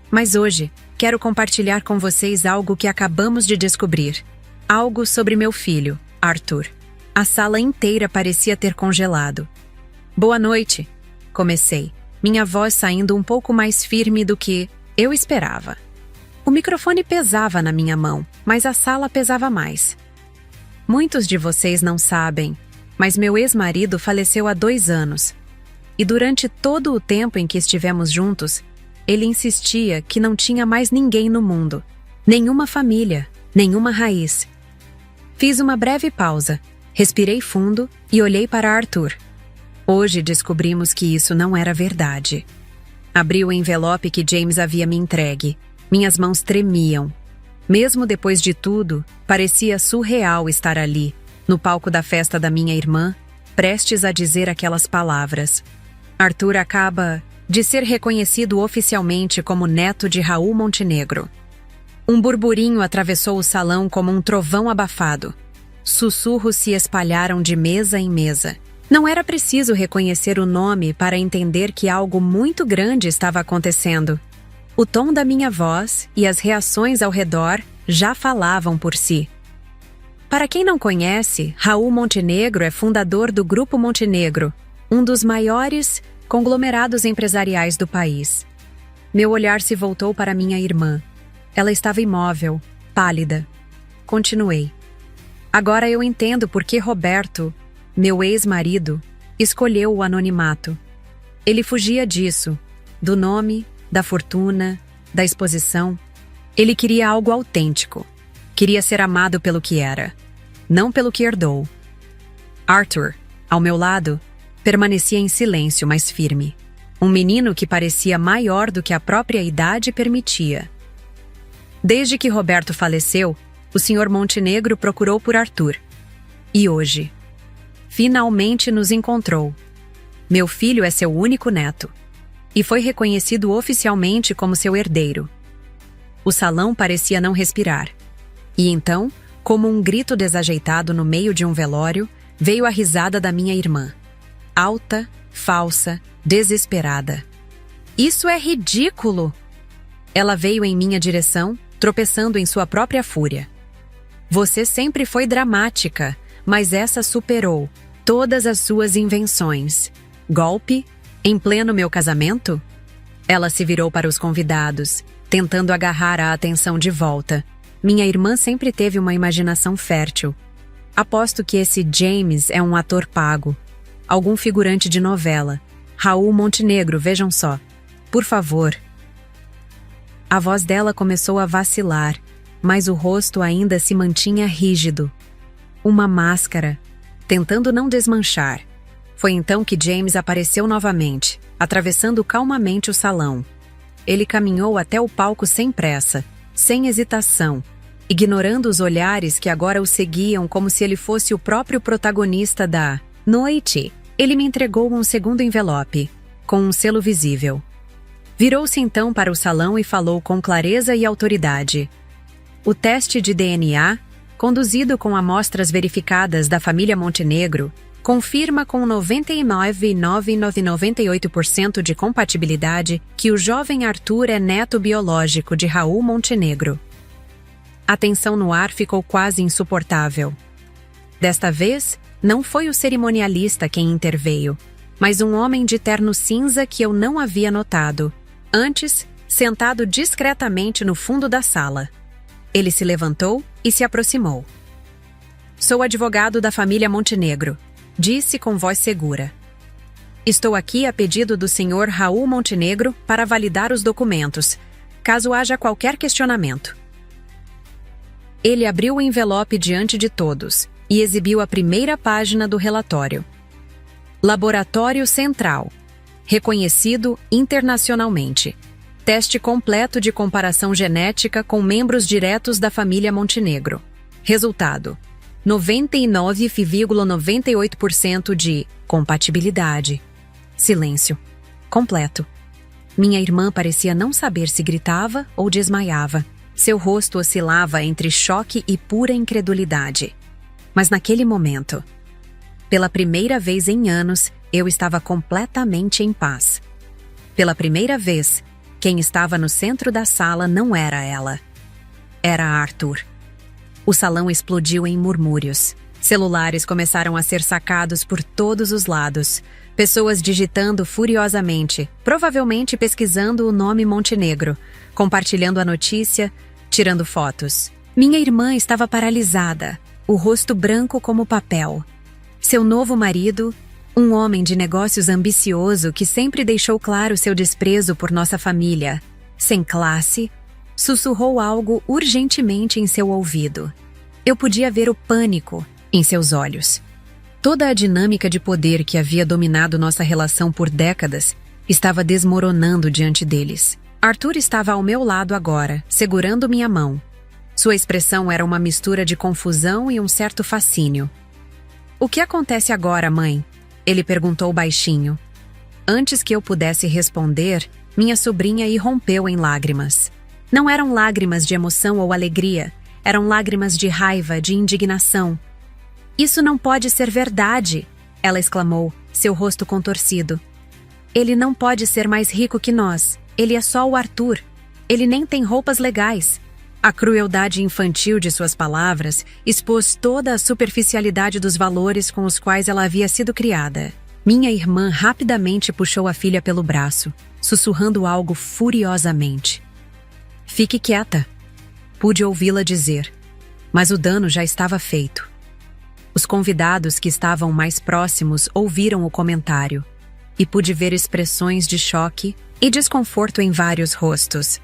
Mas hoje, quero compartilhar com vocês algo que acabamos de descobrir. Algo sobre meu filho, Arthur. A sala inteira parecia ter congelado. Boa noite, comecei, minha voz saindo um pouco mais firme do que eu esperava. O microfone pesava na minha mão, mas a sala pesava mais. Muitos de vocês não sabem, mas meu ex-marido faleceu há 2 anos. E durante todo o tempo em que estivemos juntos, ele insistia que não tinha mais ninguém no mundo. Nenhuma família, nenhuma raiz. Fiz uma breve pausa, respirei fundo e olhei para Arthur. Hoje descobrimos que isso não era verdade. Abri o envelope que James havia me entregue. Minhas mãos tremiam. Mesmo depois de tudo, parecia surreal estar ali, no palco da festa da minha irmã, prestes a dizer aquelas palavras. Arthur acaba de ser reconhecido oficialmente como neto de Raul Montenegro. Um burburinho atravessou o salão como um trovão abafado. Sussurros se espalharam de mesa em mesa. Não era preciso reconhecer o nome para entender que algo muito grande estava acontecendo. O tom da minha voz e as reações ao redor já falavam por si. Para quem não conhece, Raul Montenegro é fundador do Grupo Montenegro, um dos maiores conglomerados empresariais do país. Meu olhar se voltou para minha irmã. Ela estava imóvel, pálida. Continuei. Agora eu entendo por que Roberto, meu ex-marido, escolheu o anonimato. Ele fugia disso, do nome, da fortuna, da exposição. Ele queria algo autêntico. Queria ser amado pelo que era, não pelo que herdou. Arthur, ao meu lado, permanecia em silêncio, mas firme. Um menino que parecia maior do que a própria idade permitia. Desde que Roberto faleceu, o Sr. Montenegro procurou por Arthur. E hoje, finalmente nos encontrou. Meu filho é seu único neto. E foi reconhecido oficialmente como seu herdeiro. O salão parecia não respirar. E então, como um grito desajeitado no meio de um velório, veio a risada da minha irmã. Alta, falsa, desesperada. Isso é ridículo! Ela veio em minha direção, tropeçando em sua própria fúria. Você sempre foi dramática, mas essa superou todas as suas invenções. Golpe? Em pleno meu casamento? Ela se virou para os convidados, tentando agarrar a atenção de volta. Minha irmã sempre teve uma imaginação fértil. Aposto que esse James é um ator pago. Algum figurante de novela. Raul Montenegro, vejam só. Por favor. A voz dela começou a vacilar, mas o rosto ainda se mantinha rígido. Uma máscara, tentando não desmanchar. Foi então que James apareceu novamente, atravessando calmamente o salão. Ele caminhou até o palco sem pressa, sem hesitação, ignorando os olhares que agora o seguiam como se ele fosse o próprio protagonista da noite. Ele me entregou um segundo envelope, com um selo visível. Virou-se então para o salão e falou com clareza e autoridade. O teste de DNA, conduzido com amostras verificadas da família Montenegro, confirma com 99,998% de compatibilidade que o jovem Arthur é neto biológico de Raul Montenegro. A tensão no ar ficou quase insuportável. Desta vez, não foi o cerimonialista quem interveio, mas um homem de terno cinza que eu não havia notado, antes sentado discretamente no fundo da sala. Ele se levantou e se aproximou. Sou advogado da família Montenegro, disse com voz segura. Estou aqui a pedido do senhor Raul Montenegro para validar os documentos, caso haja qualquer questionamento. Ele abriu o envelope diante de todos e exibiu a primeira página do relatório. Laboratório Central. Reconhecido internacionalmente. Teste completo de comparação genética com membros diretos da família Montenegro. Resultado: 99,98% de compatibilidade. Silêncio. Completo. Minha irmã parecia não saber se gritava ou desmaiava. Seu rosto oscilava entre choque e pura incredulidade. Mas naquele momento, pela primeira vez em anos, eu estava completamente em paz. Pela primeira vez, quem estava no centro da sala não era ela. Era Arthur. O salão explodiu em murmúrios. Celulares começaram a ser sacados por todos os lados. Pessoas digitando furiosamente, provavelmente pesquisando o nome Montenegro, compartilhando a notícia, tirando fotos. Minha irmã estava paralisada, o rosto branco como papel. Seu novo marido, um homem de negócios ambicioso que sempre deixou claro seu desprezo por nossa família, sem classe, sussurrou algo urgentemente em seu ouvido. Eu podia ver o pânico em seus olhos. Toda a dinâmica de poder que havia dominado nossa relação por décadas estava desmoronando diante deles. Arthur estava ao meu lado agora, segurando minha mão. Sua expressão era uma mistura de confusão e um certo fascínio. O que acontece agora, mãe? Ele perguntou baixinho. Antes que eu pudesse responder, minha sobrinha irrompeu em lágrimas. Não eram lágrimas de emoção ou alegria, eram lágrimas de raiva, de indignação. Isso não pode ser verdade, ela exclamou, seu rosto contorcido. Ele não pode ser mais rico que nós. Ele é só o Arthur. Ele nem tem roupas legais. A crueldade infantil de suas palavras expôs toda a superficialidade dos valores com os quais ela havia sido criada. Minha irmã rapidamente puxou a filha pelo braço, sussurrando algo furiosamente. Fique quieta, pude ouvi-la dizer, mas o dano já estava feito. Os convidados que estavam mais próximos ouviram o comentário e pude ver expressões de choque e desconforto em vários rostos.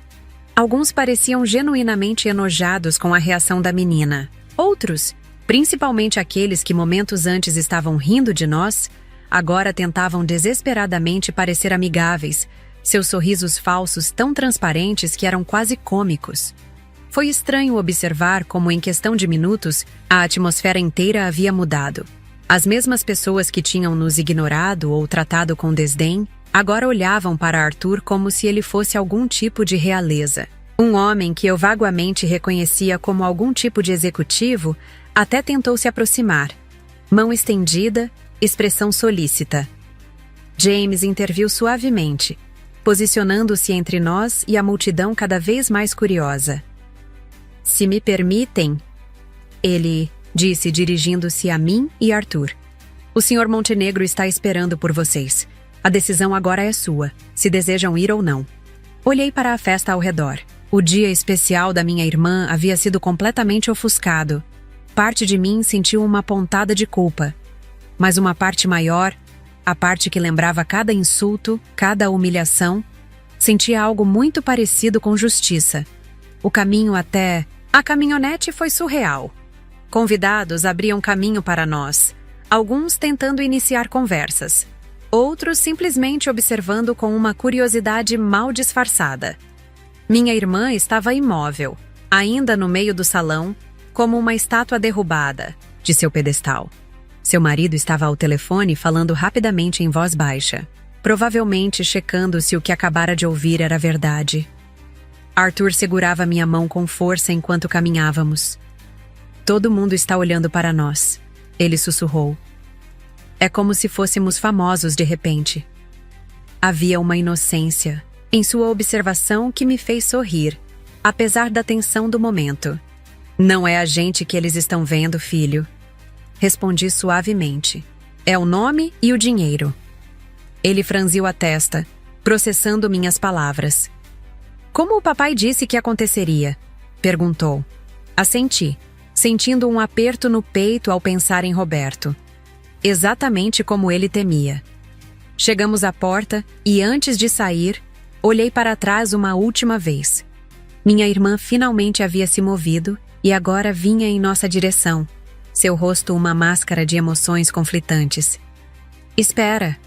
Alguns pareciam genuinamente enojados com a reação da menina. Outros, principalmente aqueles que momentos antes estavam rindo de nós, agora tentavam desesperadamente parecer amigáveis, seus sorrisos falsos tão transparentes que eram quase cômicos. Foi estranho observar como, em questão de minutos, a atmosfera inteira havia mudado. As mesmas pessoas que tinham nos ignorado ou tratado com desdém, agora olhavam para Arthur como se ele fosse algum tipo de realeza. Um homem que eu vaguamente reconhecia como algum tipo de executivo até tentou se aproximar. Mão estendida, expressão solícita. James interviu suavemente, posicionando-se entre nós e a multidão cada vez mais curiosa. Se me permitem, ele disse dirigindo-se a mim e Arthur. O Sr. Montenegro está esperando por vocês. A decisão agora é sua, se desejam ir ou não. Olhei para a festa ao redor. O dia especial da minha irmã havia sido completamente ofuscado. Parte de mim sentiu uma pontada de culpa. Mas uma parte maior, a parte que lembrava cada insulto, cada humilhação, sentia algo muito parecido com justiça. O caminho até A caminhonete foi surreal. Convidados abriam caminho para nós, alguns tentando iniciar conversas, outros simplesmente observando com uma curiosidade mal disfarçada. Minha irmã estava imóvel, ainda no meio do salão, como uma estátua derrubada de seu pedestal. Seu marido estava ao telefone falando rapidamente em voz baixa, provavelmente checando se o que acabara de ouvir era verdade. Arthur segurava minha mão com força enquanto caminhávamos. Todo mundo está olhando para nós, ele sussurrou. É como se fôssemos famosos de repente. Havia uma inocência em sua observação que me fez sorrir, apesar da tensão do momento. Não é a gente que eles estão vendo, filho. Respondi suavemente. É o nome e o dinheiro. Ele franziu a testa, processando minhas palavras. Como o papai disse que aconteceria? Perguntou. Assenti, sentindo um aperto no peito ao pensar em Roberto. Exatamente como ele temia. Chegamos à porta e, antes de sair, olhei para trás uma última vez. Minha irmã finalmente havia se movido e agora vinha em nossa direção, seu rosto uma máscara de emoções conflitantes. Espera,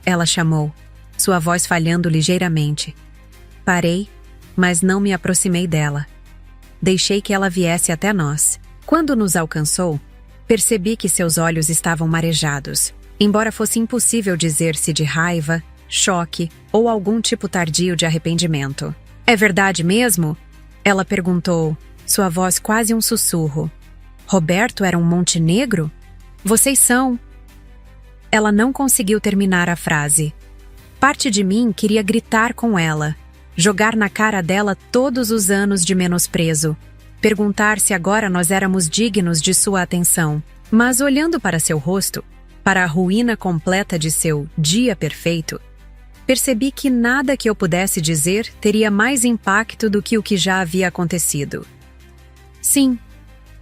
ela chamou, sua voz falhando ligeiramente. Parei, mas não me aproximei dela. Deixei que ela viesse até nós. Quando nos alcançou, percebi que seus olhos estavam marejados, embora fosse impossível dizer se de raiva, choque ou algum tipo tardio de arrependimento. É verdade mesmo? Ela perguntou, sua voz quase um sussurro. Roberto era um Montenegro? Vocês são... Ela não conseguiu terminar a frase. Parte de mim queria gritar com ela, jogar na cara dela todos os anos de menosprezo, perguntar se agora nós éramos dignos de sua atenção. Mas olhando para seu rosto, para a ruína completa de seu dia perfeito, percebi que nada que eu pudesse dizer teria mais impacto do que o que já havia acontecido. Sim,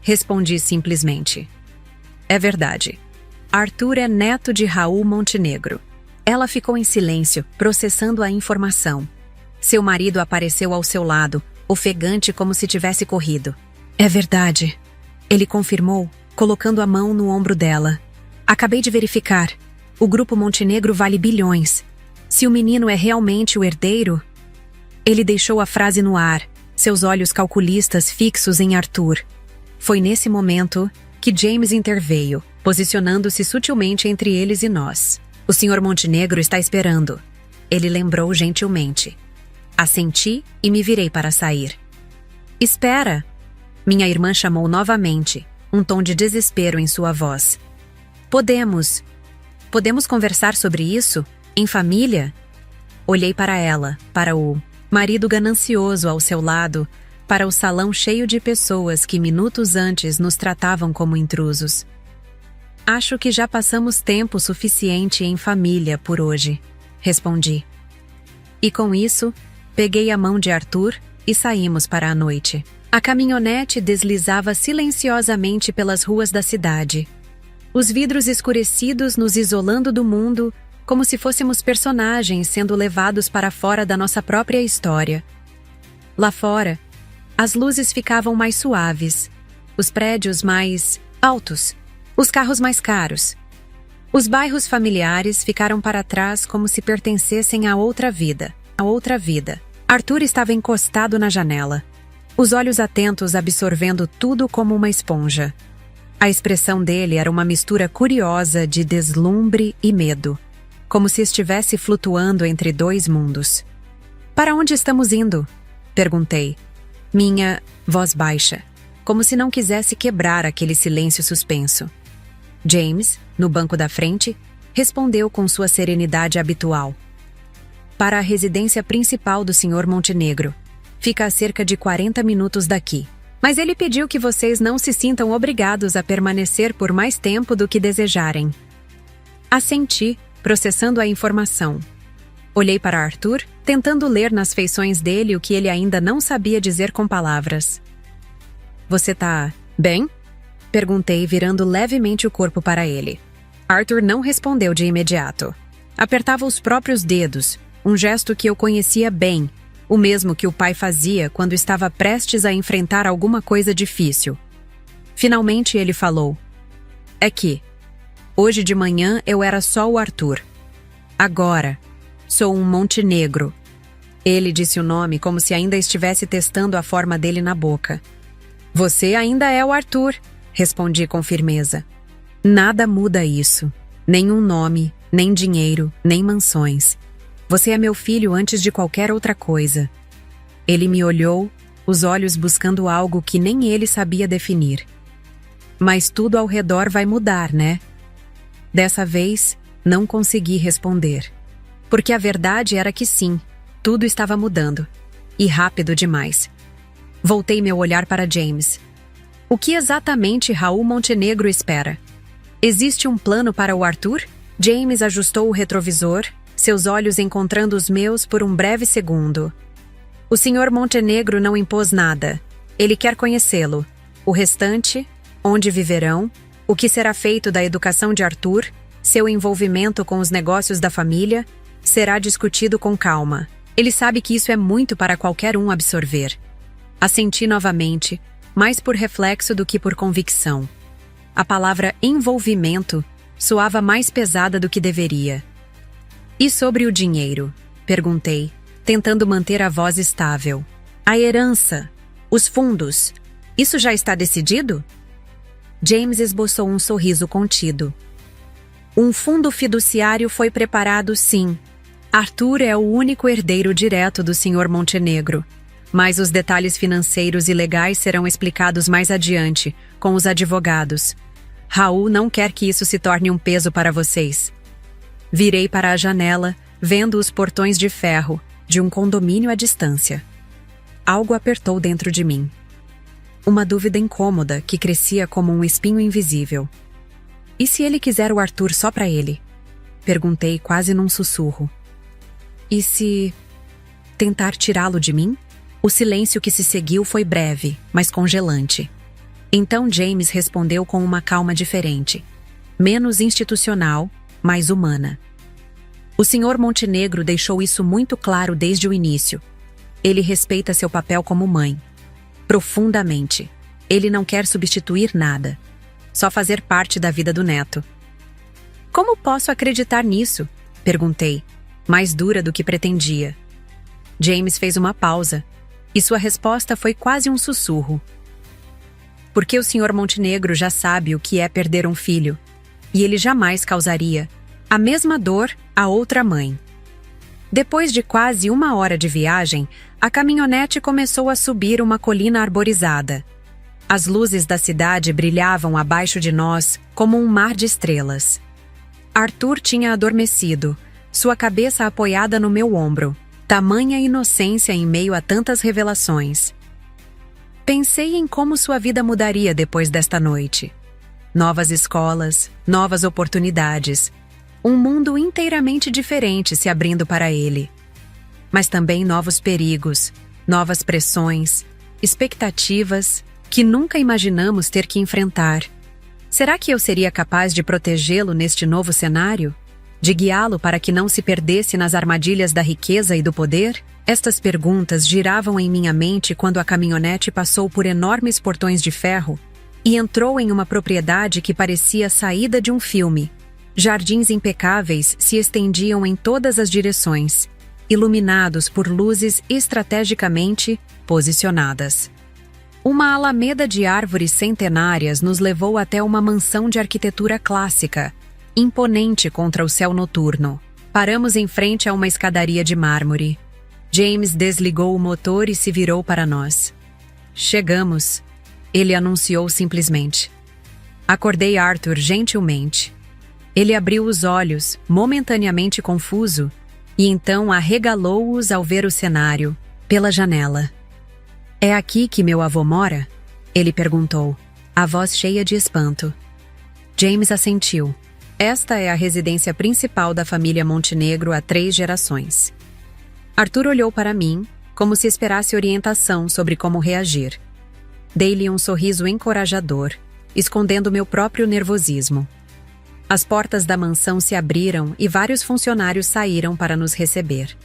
respondi simplesmente. É verdade. Arthur é neto de Raul Montenegro. Ela ficou em silêncio, processando a informação. Seu marido apareceu ao seu lado, ofegante como se tivesse corrido. É verdade, ele confirmou, colocando a mão no ombro dela. Acabei de verificar. O grupo Montenegro vale bilhões. Se o menino é realmente o herdeiro... Ele deixou a frase no ar, seus olhos calculistas fixos em Arthur. Foi nesse momento que James interveio, posicionando-se sutilmente entre eles e nós. O Sr. Montenegro está esperando. Ele lembrou gentilmente. Assenti e me virei para sair. Espera! Minha irmã chamou novamente, um tom de desespero em sua voz. Podemos conversar sobre isso? Em família? Olhei para ela, para o marido ganancioso ao seu lado, para o salão cheio de pessoas que minutos antes nos tratavam como intrusos. Acho que já passamos tempo suficiente em família por hoje, respondi. E com isso, peguei a mão de Arthur e saímos para a noite. A caminhonete deslizava silenciosamente pelas ruas da cidade. Os vidros escurecidos nos isolando do mundo, como se fôssemos personagens sendo levados para fora da nossa própria história. Lá fora, as luzes ficavam mais suaves, os prédios mais altos, os carros mais caros. Os bairros familiares ficaram para trás como se pertencessem a outra vida. Arthur estava encostado na janela, os olhos atentos absorvendo tudo como uma esponja. A expressão dele era uma mistura curiosa de deslumbre e medo, como se estivesse flutuando entre dois mundos. Para onde estamos indo? Perguntei. Minha voz baixa, como se não quisesse quebrar aquele silêncio suspenso. James, no banco da frente, respondeu com sua serenidade habitual. Para a residência principal do Sr. Montenegro. Fica a cerca de 40 minutos daqui. Mas ele pediu que vocês não se sintam obrigados a permanecer por mais tempo do que desejarem. Assenti, processando a informação. Olhei para Arthur, tentando ler nas feições dele o que ele ainda não sabia dizer com palavras. Você tá bem? Perguntei, virando levemente o corpo para ele. Arthur não respondeu de imediato. Apertava os próprios dedos, um gesto que eu conhecia bem, o mesmo que o pai fazia quando estava prestes a enfrentar alguma coisa difícil. Finalmente ele falou: "É que, hoje de manhã eu era só o Arthur. Agora, sou um Montenegro." Ele disse o nome como se ainda estivesse testando a forma dele na boca. "Você ainda é o Arthur", respondi com firmeza. "Nada muda isso. Nenhum nome, nem dinheiro, nem mansões. Você é meu filho antes de qualquer outra coisa." Ele me olhou, os olhos buscando algo que nem ele sabia definir. "Mas tudo ao redor vai mudar, né?" Dessa vez, não consegui responder. Porque a verdade era que sim, tudo estava mudando. E rápido demais. Voltei meu olhar para James. O que exatamente Raul Montenegro espera? Existe um plano para o Arthur? James ajustou o retrovisor, seus olhos encontrando os meus por um breve segundo. "O Sr. Montenegro não impôs nada. Ele quer conhecê-lo. O restante, onde viverão, o que será feito da educação de Arthur, seu envolvimento com os negócios da família, será discutido com calma. Ele sabe que isso é muito para qualquer um absorver." Assenti novamente, mais por reflexo do que por convicção. A palavra envolvimento soava mais pesada do que deveria. "E sobre o dinheiro?" perguntei, tentando manter a voz estável. "A herança, os fundos, isso já está decidido?" James esboçou um sorriso contido. "Um fundo fiduciário foi preparado, sim. Arthur é o único herdeiro direto do Sr. Montenegro, mas os detalhes financeiros e legais serão explicados mais adiante, com os advogados. Raul não quer que isso se torne um peso para vocês." Virei para a janela, vendo os portões de ferro de um condomínio à distância. Algo apertou dentro de mim. Uma dúvida incômoda que crescia como um espinho invisível. "E se ele quiser o Arthur só para ele?" perguntei quase num sussurro. "E se tentar tirá-lo de mim?" O silêncio que se seguiu foi breve, mas congelante. Então James respondeu com uma calma diferente, menos institucional, mais humana. "O Sr. Montenegro deixou isso muito claro desde o início. Ele respeita seu papel como mãe. Profundamente. Ele não quer substituir nada. Só fazer parte da vida do neto." "Como posso acreditar nisso?" perguntei, mais dura do que pretendia. James fez uma pausa, e sua resposta foi quase um sussurro. "Porque o Sr. Montenegro já sabe o que é perder um filho, e ele jamais causaria a mesma dor a outra mãe." Depois de quase 1 hora de viagem, a caminhonete começou a subir uma colina arborizada. As luzes da cidade brilhavam abaixo de nós como um mar de estrelas. Arthur tinha adormecido, sua cabeça apoiada no meu ombro. Tamanha inocência em meio a tantas revelações. Pensei em como sua vida mudaria depois desta noite. Novas escolas, novas oportunidades. Um mundo inteiramente diferente se abrindo para ele. Mas também novos perigos, novas pressões, expectativas que nunca imaginamos ter que enfrentar. Será que eu seria capaz de protegê-lo neste novo cenário? De guiá-lo para que não se perdesse nas armadilhas da riqueza e do poder? Estas perguntas giravam em minha mente quando a caminhonete passou por enormes portões de ferro e entrou em uma propriedade que parecia saída de um filme. Jardins impecáveis se estendiam em todas as direções, iluminados por luzes estrategicamente posicionadas. Uma alameda de árvores centenárias nos levou até uma mansão de arquitetura clássica, imponente contra o céu noturno. Paramos em frente a uma escadaria de mármore. James desligou o motor e se virou para nós. "Chegamos", ele anunciou simplesmente. Acordei Arthur gentilmente. Ele abriu os olhos, momentaneamente confuso, e então arregalou-os ao ver o cenário, pela janela. "É aqui que meu avô mora?" ele perguntou, a voz cheia de espanto. James assentiu. "Esta é a residência principal da família Montenegro há 3 gerações." Arthur olhou para mim, como se esperasse orientação sobre como reagir. Dei-lhe um sorriso encorajador, escondendo meu próprio nervosismo. As portas da mansão se abriram e vários funcionários saíram para nos receber.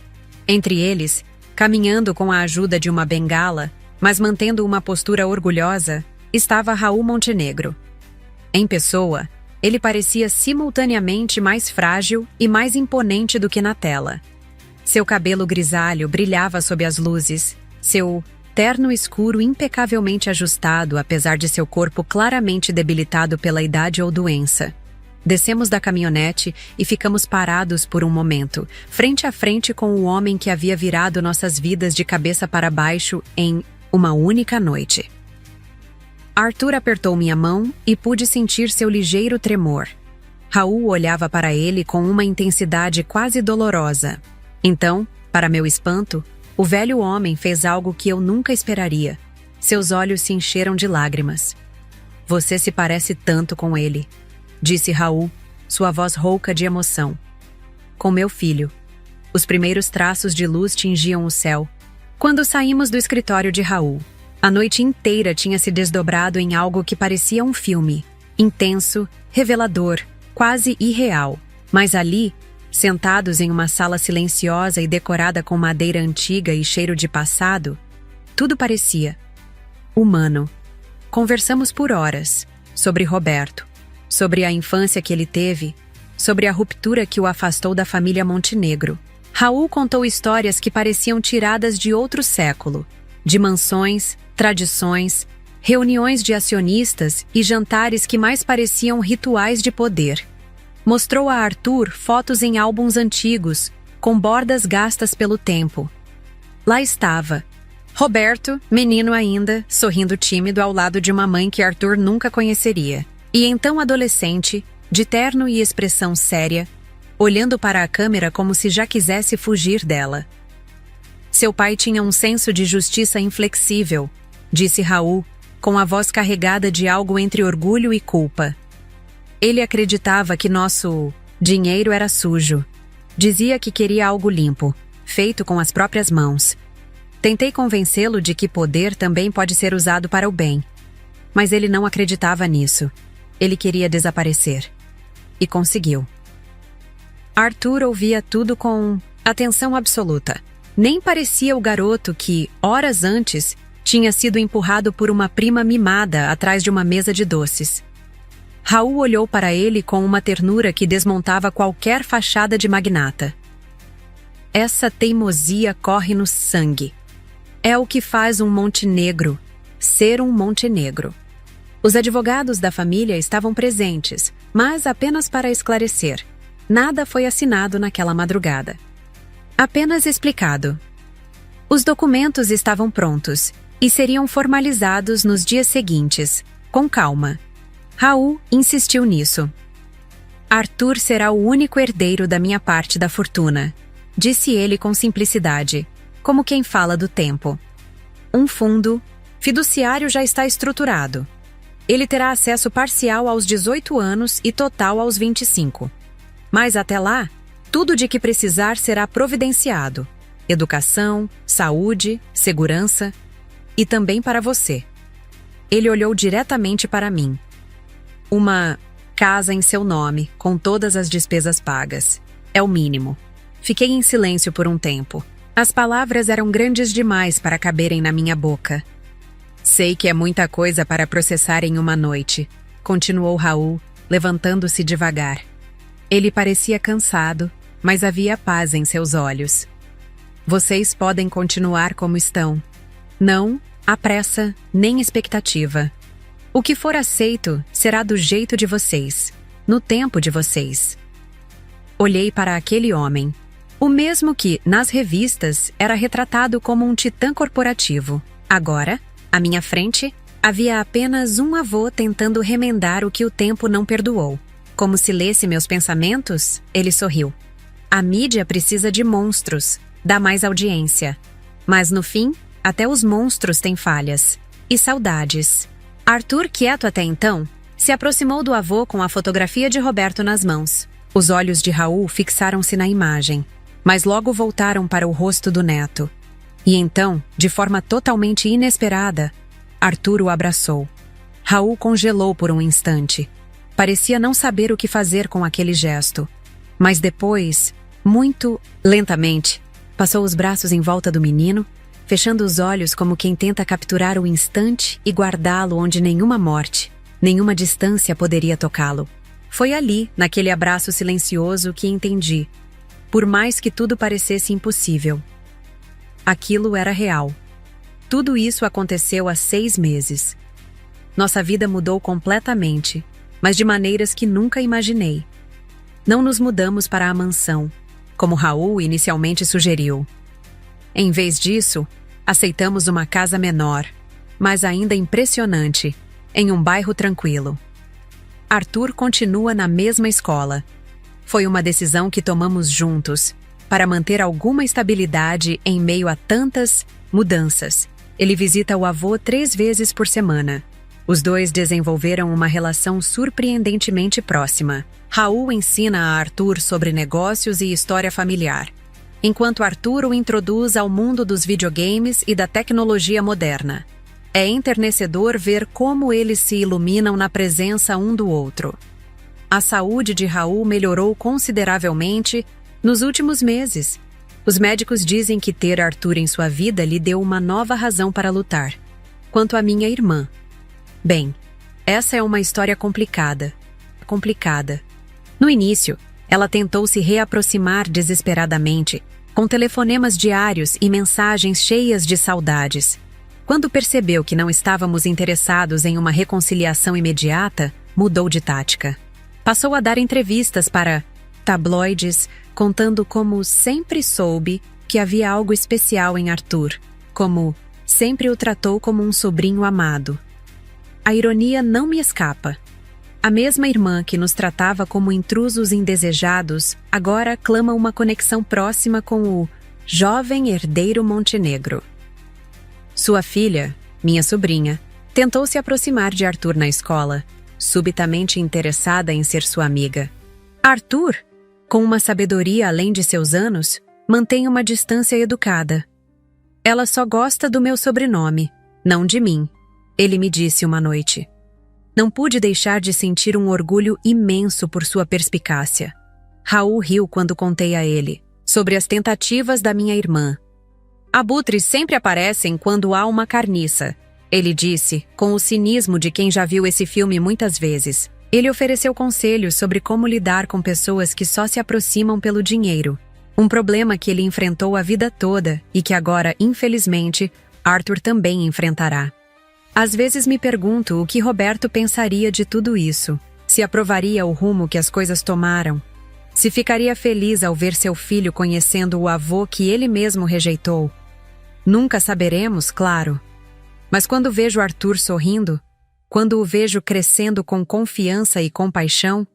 Entre eles, Caminhando com a ajuda de uma bengala, mas mantendo uma postura orgulhosa, estava Raul Montenegro. Em pessoa, ele parecia simultaneamente mais frágil e mais imponente do que na tela. Seu cabelo grisalho brilhava sob as luzes, seu terno escuro impecavelmente ajustado, apesar de seu corpo claramente debilitado pela idade ou doença. Descemos da caminhonete e ficamos parados por um momento, frente a frente com o homem que havia virado nossas vidas de cabeça para baixo em uma única noite. Arthur apertou minha mão e pude sentir seu ligeiro tremor. Raul olhava para ele com uma intensidade quase dolorosa. Então, para meu espanto, o velho homem fez algo que eu nunca esperaria. Seus olhos se encheram de lágrimas. "Você se parece tanto com ele", disse Raul, sua voz rouca de emoção. "Com meu filho." Os primeiros traços de luz tingiam o céu. Quando saímos do escritório de Raul, a noite inteira tinha se desdobrado em algo que parecia um filme. Intenso, revelador, quase irreal. Mas ali, sentados em uma sala silenciosa e decorada com madeira antiga e cheiro de passado, tudo parecia humano. Conversamos por horas sobre Roberto, sobre a infância que ele teve, sobre a ruptura que o afastou da família Montenegro. Raul contou histórias que pareciam tiradas de outro século, de mansões, tradições, reuniões de acionistas e jantares que mais pareciam rituais de poder. Mostrou a Arthur fotos em álbuns antigos, com bordas gastas pelo tempo. Lá estava Roberto, menino ainda, sorrindo tímido ao lado de uma mãe que Arthur nunca conheceria. E então adolescente, de terno e expressão séria, olhando para a câmera como se já quisesse fugir dela. Seu pai tinha um senso de justiça inflexível, disse Raul, com a voz carregada de algo entre orgulho e culpa. Ele acreditava que nosso dinheiro era sujo. Dizia que queria algo limpo, feito com as próprias mãos. Tentei convencê-lo de que poder também pode ser usado para o bem. Mas ele não acreditava nisso. Ele queria desaparecer. E conseguiu. Arthur ouvia tudo com atenção absoluta. Nem parecia o garoto que, horas antes, tinha sido empurrado por uma prima mimada atrás de uma mesa de doces. Raul olhou para ele com uma ternura que desmontava qualquer fachada de magnata. Essa teimosia corre no sangue. É o que faz um Montenegro ser um Montenegro. Os advogados da família estavam presentes, mas apenas para esclarecer. Nada foi assinado naquela madrugada. Apenas explicado. Os documentos estavam prontos e seriam formalizados nos dias seguintes, com calma. Raul insistiu nisso. Arthur será o único herdeiro da minha parte da fortuna, disse ele com simplicidade, como quem fala do tempo. Um fundo fiduciário já está estruturado. Ele terá acesso parcial aos 18 anos e total aos 25. Mas até lá, tudo de que precisar será providenciado. Educação, saúde, segurança e também para você. Ele olhou diretamente para mim. Uma casa em seu nome, com todas as despesas pagas. É o mínimo. Fiquei em silêncio por um tempo. As palavras eram grandes demais para caberem na minha boca. Sei que é muita coisa para processar em uma noite, continuou Raul, levantando-se devagar. Ele parecia cansado, mas havia paz em seus olhos. Vocês podem continuar como estão. Não há pressa nem expectativa. O que for aceito será do jeito de vocês, no tempo de vocês. Olhei para aquele homem, o mesmo que, nas revistas, era retratado como um titã corporativo. Agora, à minha frente, havia apenas um avô tentando remendar o que o tempo não perdoou. Como se lesse meus pensamentos, ele sorriu. A mídia precisa de monstros, dá mais audiência. Mas no fim, até os monstros têm falhas. E saudades. Arthur, quieto até então, se aproximou do avô com a fotografia de Roberto nas mãos. Os olhos de Raul fixaram-se na imagem, mas logo voltaram para o rosto do neto. E então, de forma totalmente inesperada, Arthur o abraçou. Raul congelou por um instante. Parecia não saber o que fazer com aquele gesto. Mas depois, muito lentamente, Passou os braços em volta do menino, fechando os olhos como quem tenta capturar o instante e guardá-lo onde nenhuma morte, nenhuma distância poderia tocá-lo. Foi ali, naquele abraço silencioso, que entendi. Por mais que tudo parecesse impossível, aquilo era real. Tudo isso aconteceu há 6 meses. Nossa vida mudou completamente, mas de maneiras que nunca imaginei. Não nos mudamos para a mansão, como Raul inicialmente sugeriu. Em vez disso, aceitamos uma casa menor, mas ainda impressionante, em um bairro tranquilo. Arthur continua na mesma escola. Foi uma decisão que tomamos juntos, para manter alguma estabilidade em meio a tantas mudanças. Ele visita o avô 3 vezes por semana. Os dois desenvolveram uma relação surpreendentemente próxima. Raul ensina a Arthur sobre negócios e história familiar, enquanto Arthur o introduz ao mundo dos videogames e da tecnologia moderna. É enternecedor ver como eles se iluminam na presença um do outro. A saúde de Raul melhorou consideravelmente nos últimos meses. Os médicos dizem que ter Arthur em sua vida lhe deu uma nova razão para lutar. Quanto à minha irmã, bem, essa é uma história complicada. No início, ela tentou se reaproximar desesperadamente, com telefonemas diários e mensagens cheias de saudades. Quando percebeu que não estávamos interessados em uma reconciliação imediata, mudou de tática. Passou a dar entrevistas para tabloides, contando como sempre soube que havia algo especial em Arthur, como sempre o tratou como um sobrinho amado. A ironia não me escapa. A mesma irmã que nos tratava como intrusos indesejados, agora clama uma conexão próxima com o jovem herdeiro Montenegro. Sua filha, minha sobrinha, tentou se aproximar de Arthur na escola, subitamente interessada em ser sua amiga. Arthur, com uma sabedoria além de seus anos, mantém uma distância educada. Ela só gosta do meu sobrenome, não de mim, ele me disse uma noite. Não pude deixar de sentir um orgulho imenso por sua perspicácia. Raul riu quando contei a ele sobre as tentativas da minha irmã. Abutres sempre aparecem quando há uma carniça, ele disse, com o cinismo de quem já viu esse filme muitas vezes. Ele ofereceu conselhos sobre como lidar com pessoas que só se aproximam pelo dinheiro. Um problema que ele enfrentou a vida toda e que agora, infelizmente, Arthur também enfrentará. Às vezes me pergunto o que Roberto pensaria de tudo isso, se aprovaria o rumo que as coisas tomaram, se ficaria feliz ao ver seu filho conhecendo o avô que ele mesmo rejeitou. Nunca saberemos, claro. Mas quando vejo Arthur sorrindo, quando o vejo crescendo com confiança e compaixão,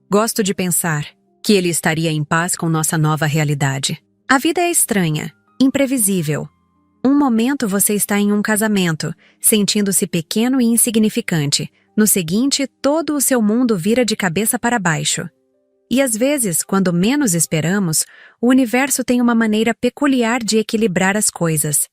gosto de pensar que ele estaria em paz com nossa nova realidade. A vida é estranha, imprevisível. Um momento você está em um casamento, sentindo-se pequeno e insignificante. No seguinte, todo o seu mundo vira de cabeça para baixo. E às vezes, quando menos esperamos, o universo tem uma maneira peculiar de equilibrar as coisas.